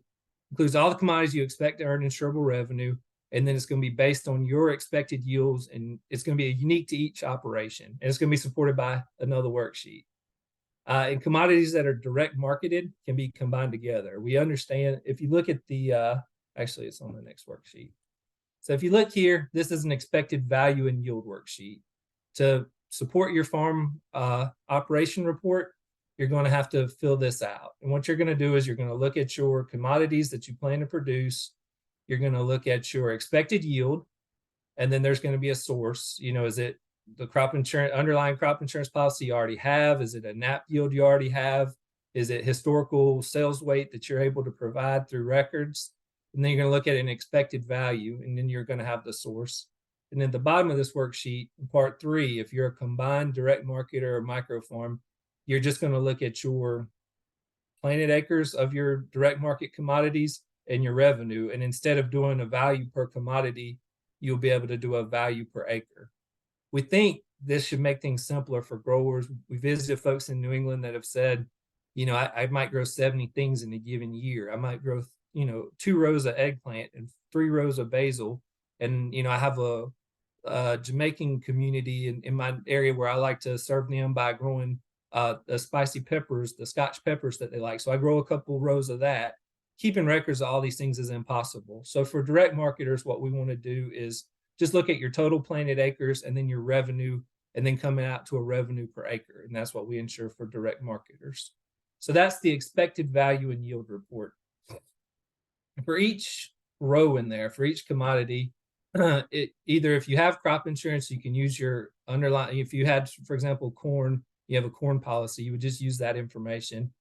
includes all the commodities you expect to earn insurable revenue, and then it's going to be based on your expected yields, and it's going to be unique to each operation, and it's going to be supported by another worksheet. And commodities that are direct marketed can be combined together. We understand, if you look at the, actually it's on the next worksheet. So if you look here, this is an expected value and yield worksheet. To support your farm operation report, you're going to have to fill this out. And what you're going to do is you're going to look at your commodities that you plan to produce. You're going to look at your expected yield, and then there's going to be a source. You know, is it the crop insurance, underlying crop insurance policy you already have? Is it a NAP yield you already have? Is it historical sales weight that you're able to provide through records? And then you're going to look at an expected value, and then you're going to have the source. And then at the bottom of this worksheet, part 3, if you're a combined direct marketer or micro farm, you're just going to look at your planted acres of your direct market commodities and your revenue. And instead of doing a value per commodity, you'll be able to do a value per acre. We think this should make things simpler for growers. We visited folks in New England that have said, you know, I might grow 70 things in a given year. I might grow, you know, 2 rows of eggplant and 3 rows of basil. And, you know, I have a Jamaican community in my area where I like to serve them by growing the spicy peppers, the Scotch peppers that they like. So I grow a couple rows of that. Keeping records of all these things is impossible. So for direct marketers, what we want to do is just look at your total planted acres and then your revenue, and then coming out to a revenue per acre. And that's what we ensure for direct marketers. So that's the expected value and yield report. For each row in there, for each commodity, either if you have crop insurance, you can use your underlying, if you had, for example, corn, you have a corn policy, you would just use that information.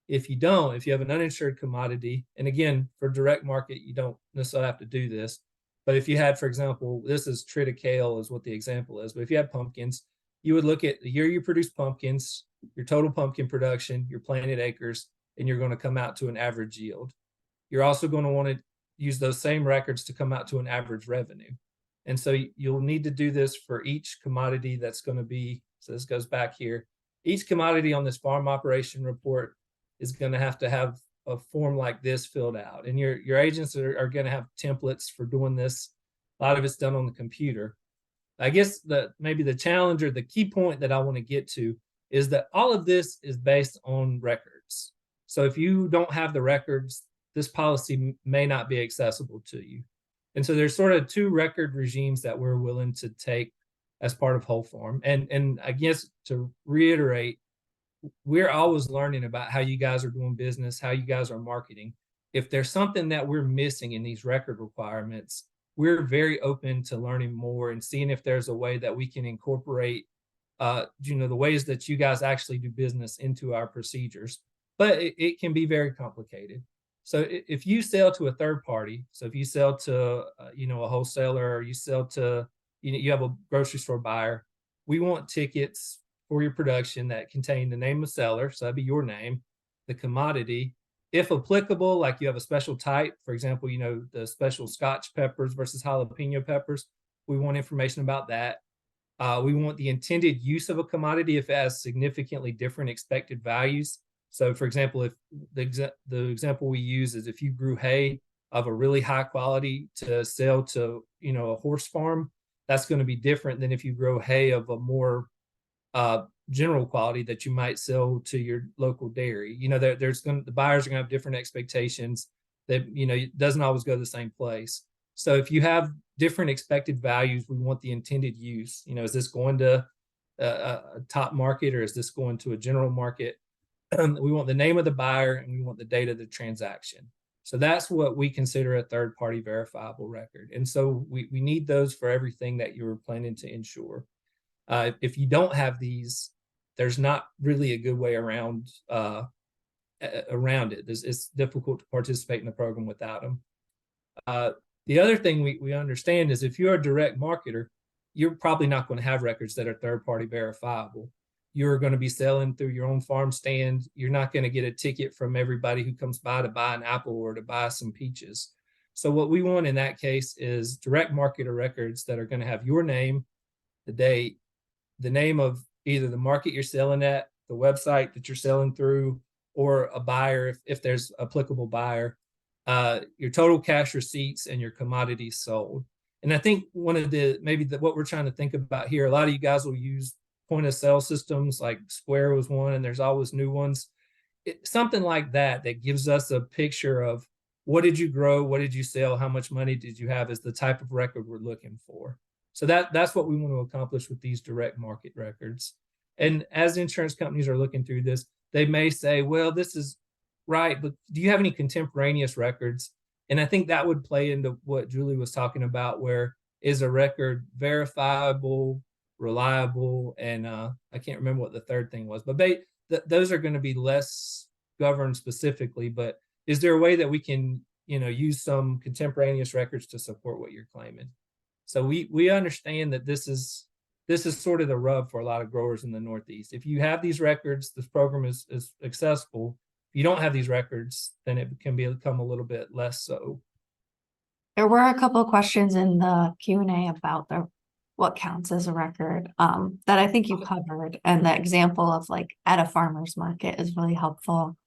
If you don't, if you have an uninsured commodity, and again, for direct market, you don't necessarily have to do this, but if you had, for example, this is triticale is what the example is, but if you had pumpkins, you would look at the year you produce pumpkins, your total pumpkin production, your planted acres, and you're going to come out to an average yield. You're also going to want to use those same records to come out to an average revenue. And so you'll need to do this for each commodity that's going to be, so this goes back here, each commodity on this farm operation report is going to have a form like this filled out. And your agents are going to have templates for doing this. A lot of it's done on the computer. I guess maybe the challenge or the key point that I want to get to is that all of this is based on records. So if you don't have the records, this policy may not be accessible to you. And so there's sort of 2 record regimes that we're willing to take as part of whole farm. And I guess to reiterate, we're always learning about how you guys are doing business, how you guys are marketing. If there's something that we're missing in these record requirements, we're very open to learning more and seeing if there's a way that we can incorporate, you know, the ways that you guys actually do business into our procedures. But it can be very complicated. So if you sell to a third party, so if you sell to, you know, a wholesaler, or you sell to, you know, you have a grocery store buyer, we want tickets for your production that contain the name of seller, so that'd be your name, the commodity, if applicable, like you have a special type, for example, you know, the special Scotch peppers versus jalapeno peppers, we want information about that. We want the intended use of a commodity if it has significantly different expected values. So for example, if the example we use is if you grew hay of a really high quality to sell to, you know, a horse farm, that's going to be different than if you grow hay of a more general quality that you might sell to your local dairy. You know, the buyers are going to have different expectations that, you know, it doesn't always go to the same place. So if you have different expected values, we want the intended use. You know, is this going to a top market, or is this going to a general market? We want the name of the buyer, and we want the date of the transaction. So that's what we consider a third-party verifiable record. And so we need those for everything that you're planning to insure. If you don't have these, there's not really a good way around it. It's difficult to participate in the program without them. The other thing we understand is if you're a direct marketer, you're probably not going to have records that are third-party verifiable. You're going to be selling through your own farm stand. You're not going to get a ticket from everybody who comes by to buy an apple or to buy some peaches. So what we want in that case is direct marketer records that are going to have your name, the date, the name of either the market you're selling at, the website that you're selling through, or a buyer if there's applicable buyer, your total cash receipts, and your commodities sold. And I think one of what we're trying to think about here, a lot of you guys will use point of sale systems, like Square was one, and there's always new ones. Something like that gives us a picture of what did you grow? What did you sell? How much money did you have is the type of record we're looking for. So that's what we want to accomplish with these direct market records. And as insurance companies are looking through this, they may say, well, this is right, but do you have any contemporaneous records? And I think that would play into what Julie was talking about, where is a record verifiable, reliable, and I can't remember what the third thing was, but those are going to be less governed specifically. But is there a way that we can, use some contemporaneous records to support what you're claiming? So we understand that this is sort of the rub for a lot of growers in the Northeast. If you have these records, this program is accessible. If you don't have these records, then it can become a little bit less so. There were a couple of questions in the Q&A about what counts as a record that I think you covered, and the example of like at a farmer's market is really helpful.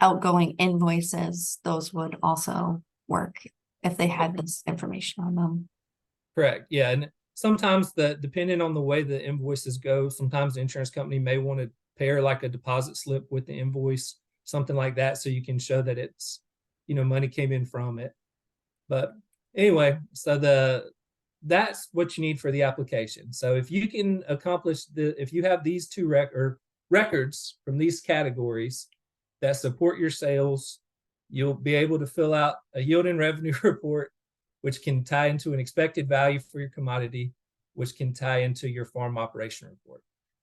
Outgoing invoices, those would also work if they had this information on them. Correct. Yeah. And sometimes depending on the way the invoices go, sometimes the insurance company may want to pair like a deposit slip with the invoice, something like that, so you can show that it's, money came in from it. But anyway, so that's what you need for the application. So if you can accomplish if you have these two records from these categories that support your sales, you'll be able to fill out a yield and revenue report, which can tie into an expected value for your commodity, which can tie into your farm operation report.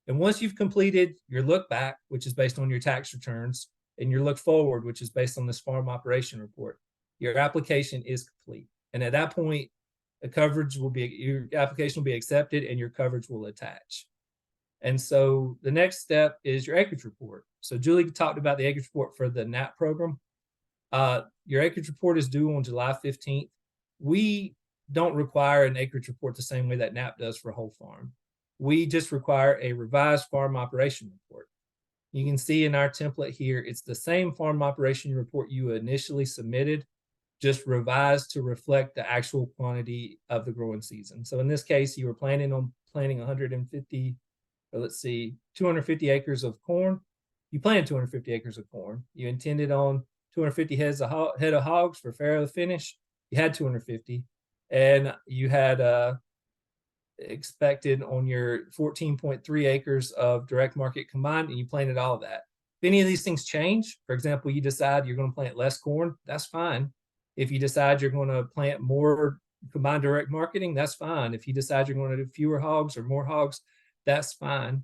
And once you've completed your look back, which is based on your tax returns, and your look forward, which is based on this farm operation report, your application is complete. And at that point, your application will be accepted and your coverage will attach. And so the next step is your acreage report. So Julie talked about the acreage report for the NAP program. Your acreage report is due on July 15th. We don't require an acreage report the same way that NAP does for whole farm. We just require a revised farm operation report. You can see in our template here, it's the same farm operation report you initially submitted, just revised to reflect the actual quantity of the growing season. So in this case, you were planning on planting 250 acres of corn. You planted 250 acres of corn. You intended on 250 head of hogs for farrow finish. You had 250, and you had expected on your 14.3 acres of direct market combined, and you planted all of that. If any of these things change, for example, you decide you're going to plant less corn, that's fine. If you decide you're going to plant more combined direct marketing, that's fine. If you decide you're going to do fewer hogs or more hogs, that's fine.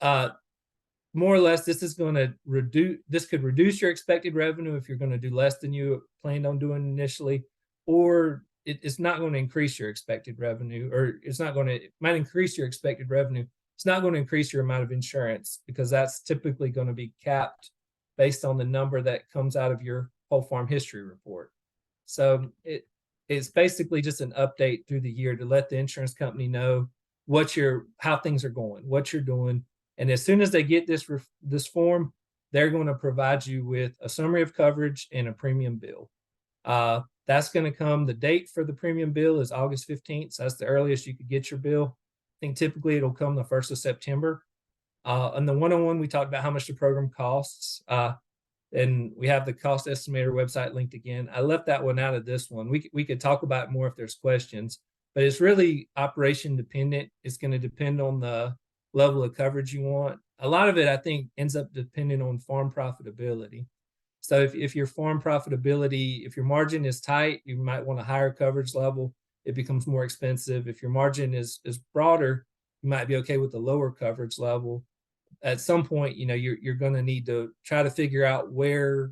More or less, this could reduce your expected revenue if you're going to do less than you planned on doing initially, or it's not going to increase your expected revenue, or it might increase your expected revenue. It's not going to increase your amount of insurance, because that's typically going to be capped based on the number that comes out of your whole farm history report. So it's basically just an update through the year to let the insurance company know how things are going, what you're doing. And as soon as they get this form, they're going to provide you with a summary of coverage and a premium bill. That's going to come. The date for the premium bill is August 15th. So that's the earliest you could get your bill. I think typically it'll come the 1st of September. On the 101, we talked about how much the program costs. And we have the cost estimator website linked again. I left that one out of this one. We could talk about it more if there's questions, but it's really operation dependent. It's going to depend on the level of coverage you want. A lot of it, I think, ends up depending on farm profitability. So if your farm profitability, if your margin is tight, you might want a higher coverage level. It becomes more expensive. If your margin is broader, you might be okay with the lower coverage level. At some point, you're going to need to try to figure out where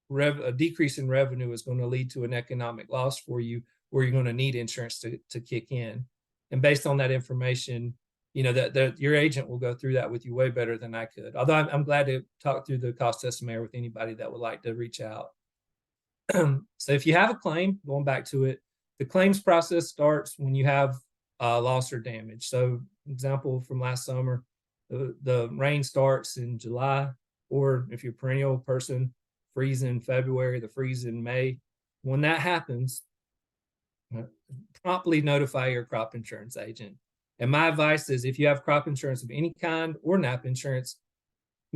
a decrease in revenue is going to lead to an economic loss for you, where you're going to need insurance to kick in. And based on that information, that your agent will go through that with you way better than I could. Although I'm glad to talk through the cost estimator with anybody that would like to reach out. So if you have a claim, going back to it, the claims process starts when you have loss or damage. So example from last summer, the rain starts in July, or if you're a perennial person, freeze in February, the freeze in May. When that happens, promptly notify your crop insurance agent. And my advice is, if you have crop insurance of any kind or NAP insurance,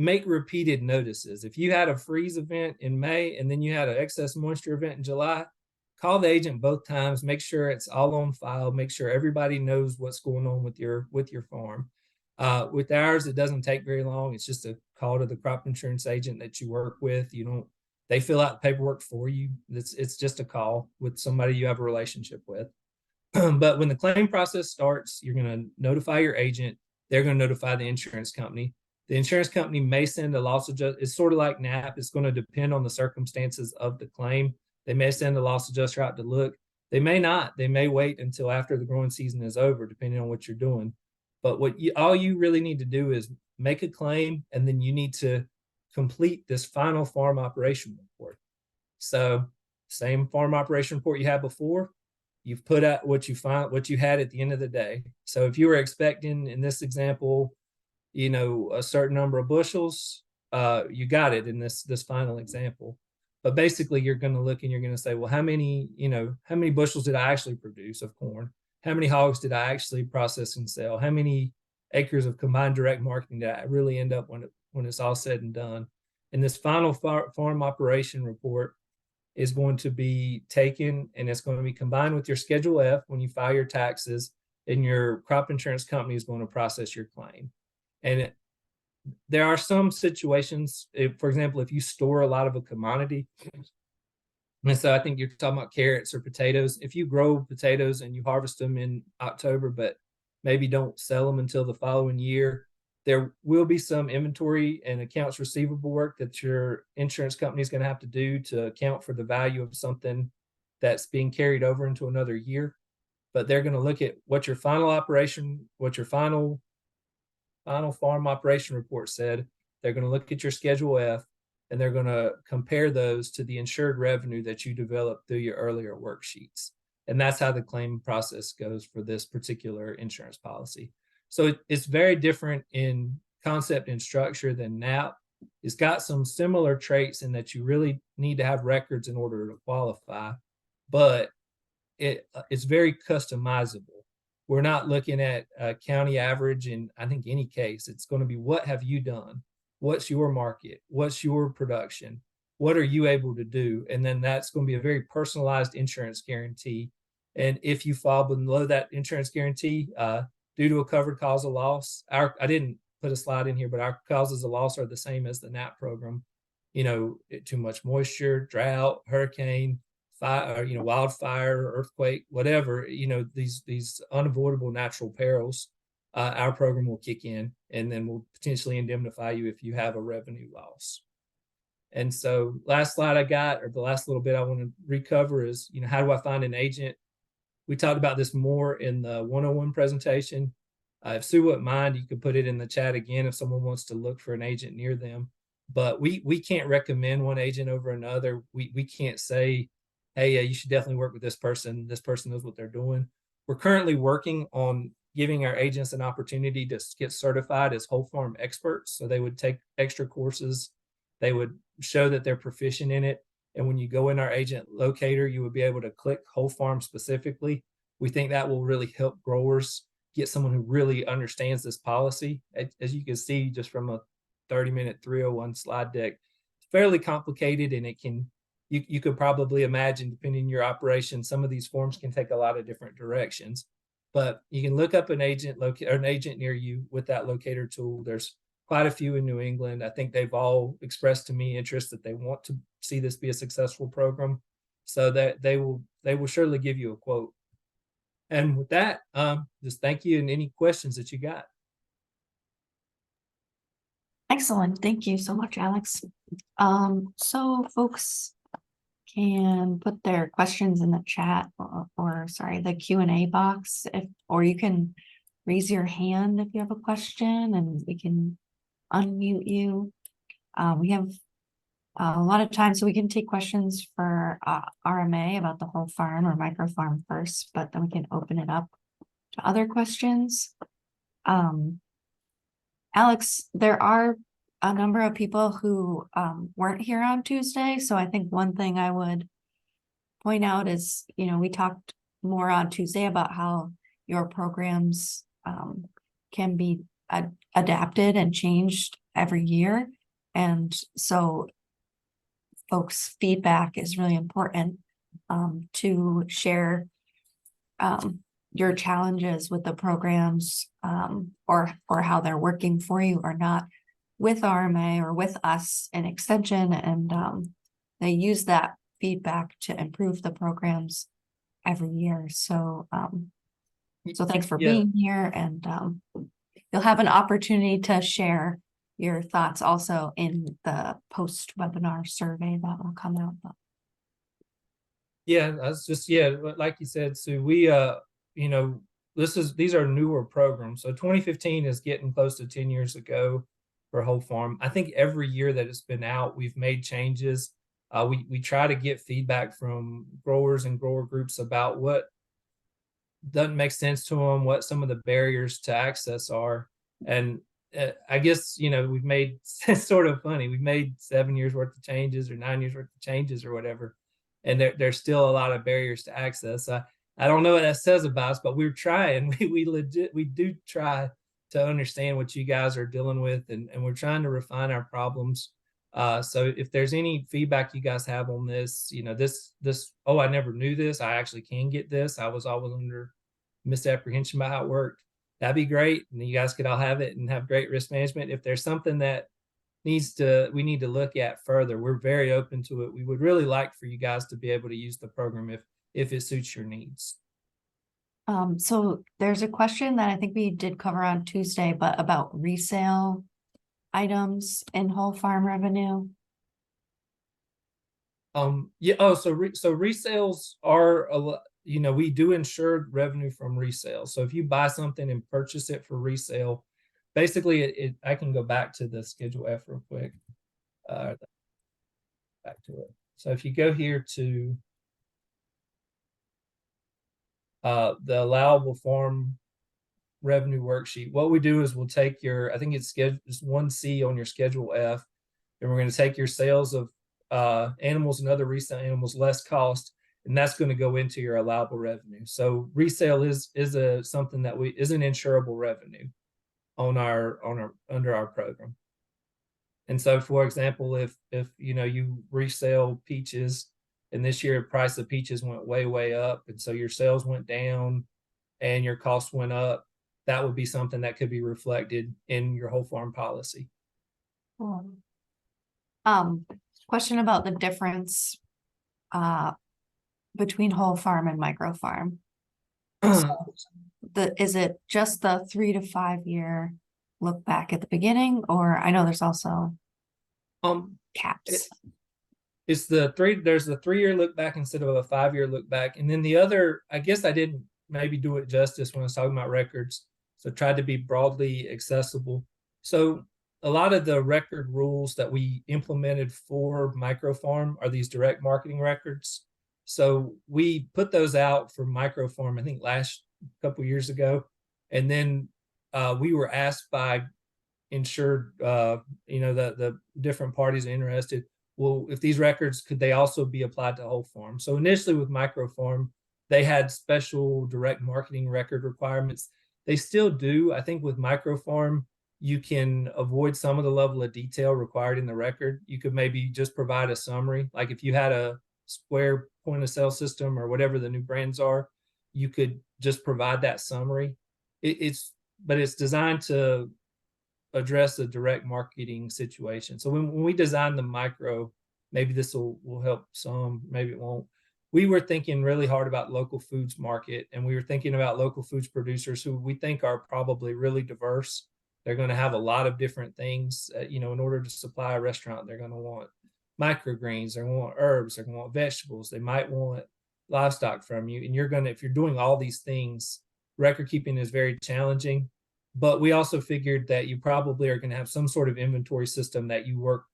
make repeated notices. If you had a freeze event in May and then you had an excess moisture event in July, call the agent both times, make sure it's all on file, make sure everybody knows what's going on with your farm. With ours, it doesn't take very long. It's just a call to the crop insurance agent that you work with. They fill out the paperwork for you. It's just a call with somebody you have a relationship with. But when the claim process starts, you're going to notify your agent. They're going to notify the insurance company. The insurance company may send a loss adjuster. It's sort of like NAP. It's going to depend on the circumstances of the claim. They may send a loss adjuster out to look. They may not. They may wait until after the growing season is over, depending on what you're doing. But all you really need to do is make a claim, and then you need to complete this final farm operation report. So, same farm operation report you had before. You've put out what you had at the end of the day. So if you were expecting, in this example, a certain number of bushels, you got it in this final example. But basically, you're going to look and you're going to say, well, how many bushels did I actually produce of corn? How many hogs did I actually process and sell? How many acres of combined direct marketing did I really end up when it's all said and done? And this final farm operation report is going to be taken and it's going to be combined with your Schedule F when you file your taxes, and your crop insurance company is going to process your claim. And there are some situations, for example, if you store a lot of a commodity, and so I think you're talking about carrots or potatoes. If you grow potatoes and you harvest them in October, but maybe don't sell them until the following year, there will be some inventory and accounts receivable work that your insurance company is going to have to do to account for the value of something that's being carried over into another year. But they're going to look at what your final farm operation report said. They're going to look at your Schedule F, and they're going to compare those to the insured revenue that you developed through your earlier worksheets. And that's how the claim process goes for this particular insurance policy. So it's very different in concept and structure than NAP. It's got some similar traits in that you really need to have records in order to qualify, but it's very customizable. We're not looking at a county average in, I think, any case. It's going to be, what have you done? What's your market? What's your production? What are you able to do? And then that's going to be a very personalized insurance guarantee. And if you fall below that insurance guarantee, due to a covered cause of loss, I didn't put a slide in here, but our causes of loss are the same as the NAP program. Too much moisture, drought, hurricane, fire, wildfire, earthquake, whatever, these unavoidable natural perils, our program will kick in, and then we'll potentially indemnify you if you have a revenue loss. And so last slide I got, or the last little bit I want to recover is, how do I find an agent? We talked about this more in the 101 presentation. If Sue wouldn't mind, you could put it in the chat again if someone wants to look for an agent near them. But we can't recommend one agent over another. We can't say, hey, you should definitely work with this person. This person knows what they're doing. We're currently working on giving our agents an opportunity to get certified as whole farm experts. So they would take extra courses. They would show that they're proficient in it. And when you go in our agent locator, you would be able to click whole farm specifically. We think that will really help growers get someone who really understands this policy. As you can see, just from a 30-minute 301 slide deck, it's fairly complicated, and you could probably imagine, depending on your operation, some of these forms can take a lot of different directions. But you can look up an agent near you with that locator tool. There's quite a few in New England. I think they've all expressed to me interest that they want to see this be a successful program, so that they will surely give you a quote. And with that, just thank you, and any questions that you got. Excellent. Thank you so much, Alex. So folks can put their questions in the chat or sorry, the Q&A box, or you can raise your hand if you have a question and we can unmute you. We have a lot of time, so we can take questions for RMA about the whole farm or micro farm first, but then we can open it up to other questions. Alex, there are a number of people who weren't here on Tuesday, so I think one thing I would point out is, we talked more on Tuesday about how your programs can be adapted and changed every year. And so folks' feedback is really important to share your challenges with the programs or how they're working for you or not with RMA or with us in extension. And they use that feedback to improve the programs every year. So thanks for being here, and you'll have an opportunity to share your thoughts also in the post-webinar survey that will come out. Yeah, that's just, like you said, Sue, we, you know, these are newer programs. So 2015 is getting close to 10 years ago for whole farm. I think every year that it's been out, we've made changes. We try to get feedback from growers and grower groups about what doesn't make sense to them, what some of the barriers to access are. And I guess, you know, we've made, it's sort of funny, we've made 7 years worth of changes or 9 years worth of changes or whatever. And there's still a lot of barriers to access. I don't know what that says about us, but we're trying. We do try to understand what you guys are dealing with, and we're trying to refine our problems. So if there's any feedback you guys have on this, you know, oh, I never knew this, I actually can get this, I was always under misapprehension about how it worked, that'd be great. And you guys could all have it and have great risk management. If there's something that we need to look at further, we're very open to it. We would really like for you guys to be able to use the program if it suits your needs. So there's a question that I think we did cover on Tuesday, but about resale items in whole farm revenue. Yeah. Oh, so resales are a lot. You know, we do insure revenue from resale. So if you buy something and purchase it for resale, basically I can go back to the Schedule F real quick. Back to it. So if you go here to the allowable farm revenue worksheet, what we do is we'll take your, I think it's 1C on your Schedule F, and we're going to take your sales of animals and other resale animals less cost, and that's going to go into your allowable revenue. So resale is something that is an insurable revenue under our program. And so, for example, if you know you resell peaches, and this year the price of peaches went way up, and so your sales went down and your costs went up, that would be something that could be reflected in your whole farm policy. Question about the difference between whole farm and micro farm. So is it just the 3 to 5 year look back at the beginning, or I know there's also caps? It's there's the 3-year look back instead of a 5-year look back. And then the other, I guess I didn't maybe do it justice when I was talking about records. So tried to be broadly accessible. So a lot of the record rules that we implemented for microfarm are these direct marketing records. So we put those out for microfarm, I think last couple years ago. And then we were asked by insured, you know, the different parties interested, well, if these records, could they also be applied to whole farm? So initially with microfarm, they had special direct marketing record requirements. They still do. I think with microfarm, you can avoid some of the level of detail required in the record. You could maybe just provide a summary. Like if you had a Square point of sale system or whatever the new brands are, you could just provide that summary. But it's designed to address the direct marketing situation. So when we designed the micro, maybe this will help some, maybe it won't. We were thinking really hard about local foods market, and we were thinking about local foods producers who we think are probably really diverse. They're going to have a lot of different things. You know, in order to supply a restaurant, they're going to want microgreens, they're going to want herbs, they're going to want vegetables, they might want livestock from you. And if you're doing all these things, record keeping is very challenging. But we also figured that you probably are going to have some sort of inventory system that you work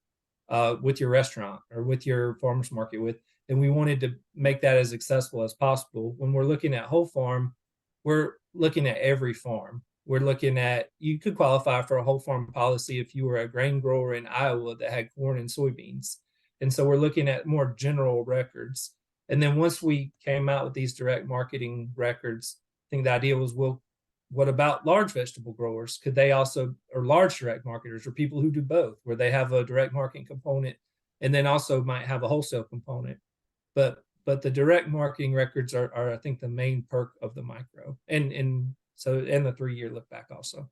with your restaurant or with your farmers market with. And we wanted to make that as accessible as possible. When we're looking at whole farm, we're looking at every farm. We're looking at, you could qualify for a whole farm policy if you were a grain grower in Iowa that had corn and soybeans. And so we're looking at more general records. And then once we came out with these direct marketing records, I think the idea was we'll what about large vegetable growers? Could they also, or large direct marketers, or people who do both, where they have a direct marketing component and then also might have a wholesale component? But the direct marketing records are I think the main perk of the micro, and the 3-year look back also.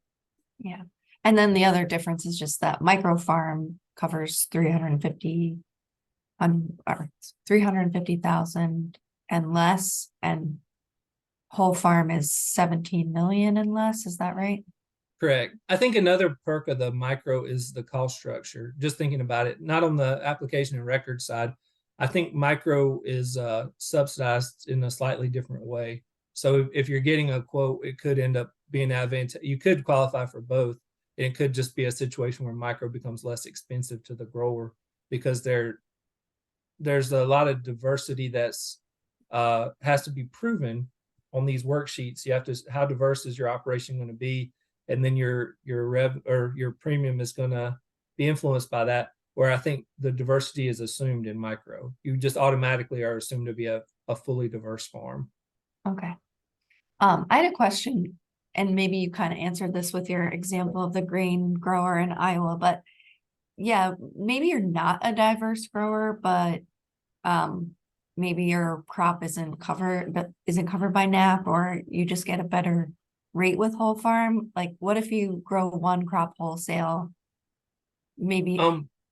Yeah. And then the other difference is just that micro farm covers 350 or 350,000 and less, and whole farm is 17 million and less. Is that right? Correct. I think another perk of the micro is the cost structure. Just thinking about it, not on the application and record side, I think micro is subsidized in a slightly different way. So if you're getting a quote, it could end up being advantageous. You could qualify for both. And it could just be a situation where micro becomes less expensive to the grower because there's a lot of diversity that's has to be proven on these worksheets. You have to, how diverse is your operation going to be? And then your rev or your premium is going to be influenced by that, where I think the diversity is assumed in micro. You just automatically are assumed to be a fully diverse farm. Okay. I had a question, and maybe you kind of answered this with your example of the grain grower in Iowa, but yeah, maybe you're not a diverse grower, but maybe your crop isn't covered by NAP, or you just get a better rate with whole farm. Like, what if you grow one crop wholesale? Maybe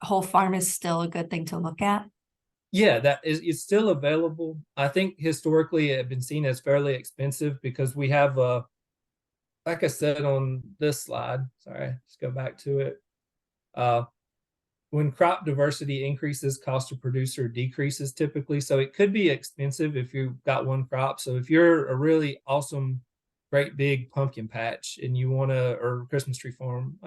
whole farm is still a good thing to look at. Yeah, it's still available. I think historically it had been seen as fairly expensive because we have like I said on this slide, sorry, let's go back to it. When crop diversity increases, cost to producer decreases typically. So it could be expensive if you've got one crop. So if you're a really awesome, great big pumpkin patch and you want to, or Christmas tree farm,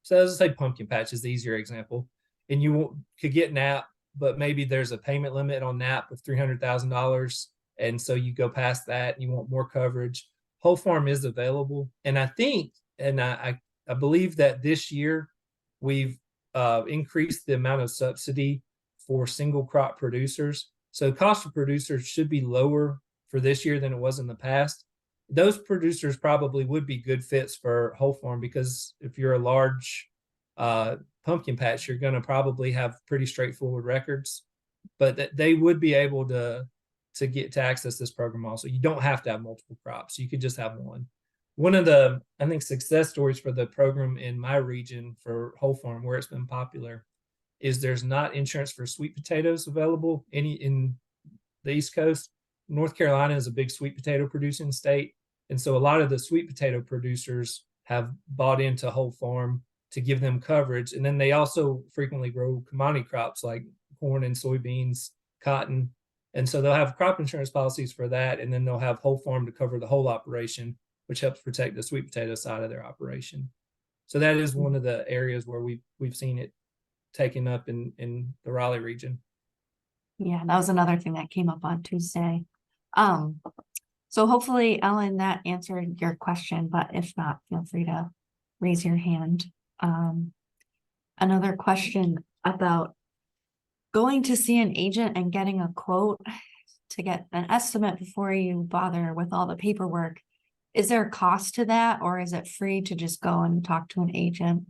so let's say pumpkin patch is the easier example, and you could get NAP, but maybe there's a payment limit on NAP of $300,000. And so you go past that and you want more coverage. Whole farm is available. And I think, and I believe that this year we've increased the amount of subsidy for single crop producers. So cost of producers should be lower for this year than it was in the past. Those producers probably would be good fits for whole farm because if you're a large pumpkin patch, you're going to probably have pretty straightforward records, but they would be able to get to access this program also. You don't have to have multiple crops. You could just have one. One of the, I think, success stories for the program in my region for whole farm, where it's been popular, is there's not insurance for sweet potatoes available in the East Coast. North Carolina is a big sweet potato producing state. And so a lot of the sweet potato producers have bought into whole farm to give them coverage. And then they also frequently grow commodity crops like corn and soybeans, cotton. And so they'll have crop insurance policies for that. And then they'll have whole farm to cover the whole operation, which helps protect the sweet potato side of their operation. So that is one of the areas where we've seen it taken up in the Raleigh region. Yeah, that was another thing that came up on Tuesday. So hopefully, Ellen, that answered your question, but if not, feel free to raise your hand. Another question about going to see an agent and getting a quote to get an estimate before you bother with all the paperwork. Is there a cost to that, or is it free to just go and talk to an agent?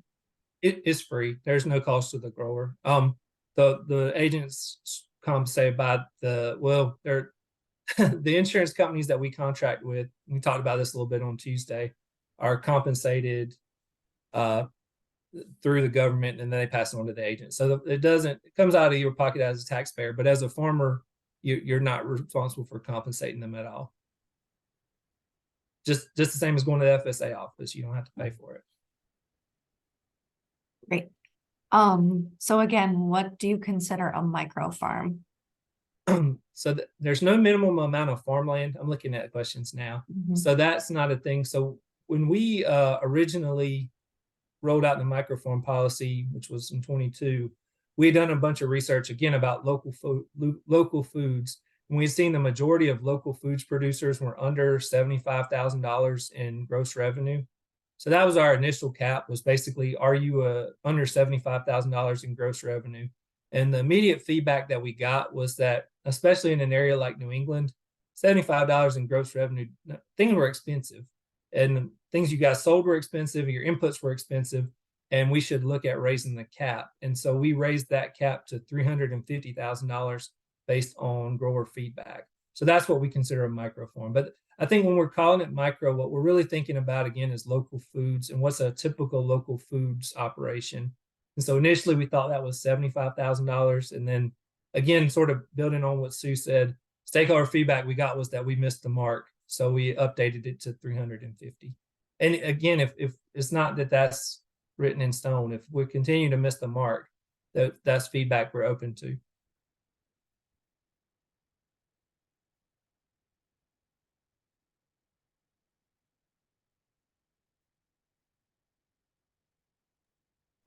It is free. There's no cost to the grower. The agents compensate by they're the insurance companies that we contract with. We talked about this a little bit on Tuesday. Are compensated through the government, and then they pass it on to the agent. So it comes out of your pocket as a taxpayer, but as a farmer, you're not responsible for compensating them at all. Just the same as going to the FSA office. You don't have to pay for it. Great. So again, what do you consider a micro farm? So there's no minimum amount of farmland. I'm looking at questions now. Mm-hmm. So that's not a thing. So when we originally rolled out the micro farm policy, which was in 22, we had done a bunch of research again about local foods. And we've seen the majority of local foods producers were under $75,000 in gross revenue. So that was our initial cap, was basically, are you under $75,000 in gross revenue? And the immediate feedback that we got was that, especially in an area like New England, $75 in gross revenue, things were expensive. and things you guys sold were expensive, your inputs were expensive, and we should look at raising the cap. And so we raised that cap to $350,000 based on grower feedback. So that's what we consider a micro farm. But I think when we're calling it micro, what we're really thinking about again is local foods and what's a typical local foods operation. And so initially we thought that was $75,000. And then again, sort of building on what Sue said, stakeholder feedback we got was that we missed the mark. So we updated it to 350. And again, if it's not that that's written in stone, if we continue to miss the mark, that's feedback we're open to.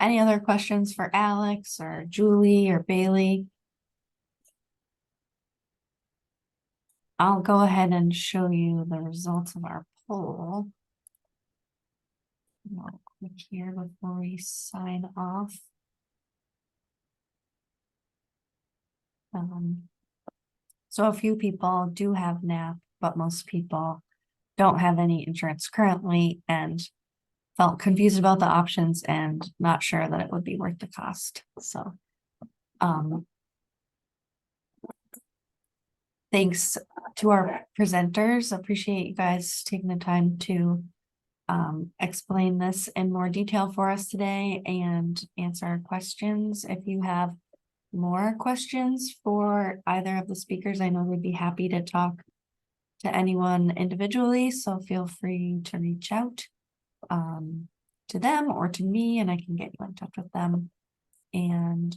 Any other questions for Alex or Julie or Bailey? I'll go ahead and show you the results of our poll. I'll click here before we sign off. So a few people do have NAP, but most people don't have any insurance currently and felt confused about the options and not sure that it would be worth the cost. So, thanks to our presenters. Appreciate you guys taking the time to explain this in more detail for us today and answer our questions. If you have more questions for either of the speakers, I know we'd be happy to talk to anyone individually, so feel free to reach out to them or to me and I can get you in touch with them. And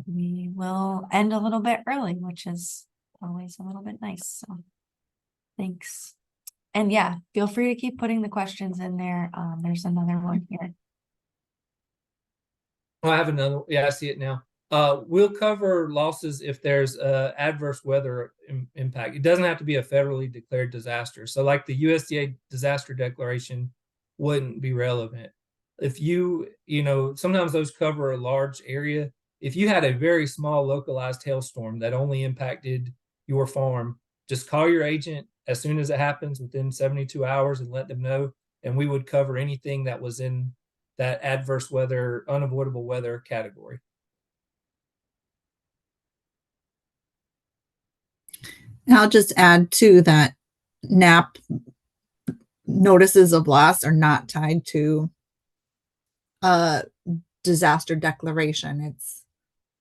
we will end a little bit early, which is always a little bit nice. So thanks. And yeah, feel free to keep putting the questions in there. There's another one here. Oh, I have another. Yeah, I see it now. We'll cover losses if there's adverse weather impact. It doesn't have to be a federally declared disaster. So like the USDA disaster declaration wouldn't be relevant. If sometimes those cover a large area. If you had a very small localized hailstorm that only impacted your farm, just call your agent as soon as it happens within 72 hours and let them know. And we would cover anything that was in that adverse weather, unavoidable weather category. And I'll just add too that NAP notices of loss are not tied to a disaster declaration. It's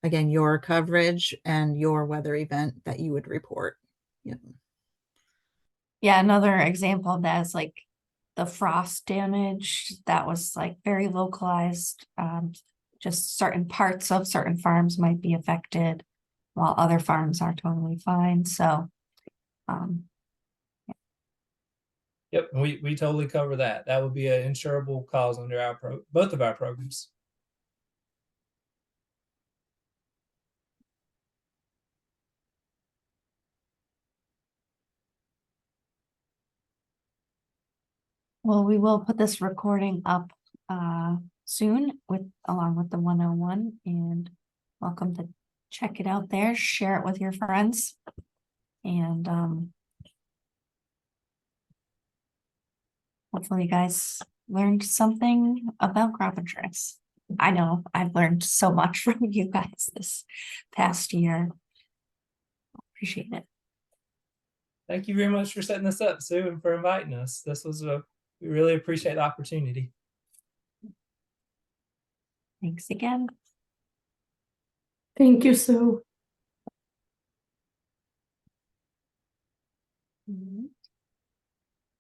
again your coverage and your weather event that you would report. Yep. Yeah, another example of that is like the frost damage that was like very localized. Just certain parts of certain farms might be affected while other farms are totally fine. So Yep, we totally cover that. That would be an insurable cause under both of our programs. well, we will put this recording up soon along with the 101 and welcome to check it out there, share it with your friends. And hopefully you guys learned something about crop insurance. I know I've learned so much from you guys this past year. Appreciate it. Thank you very much for setting this up, Sue, and for inviting us. We really appreciate the opportunity. Thanks again. Thank you, Sue.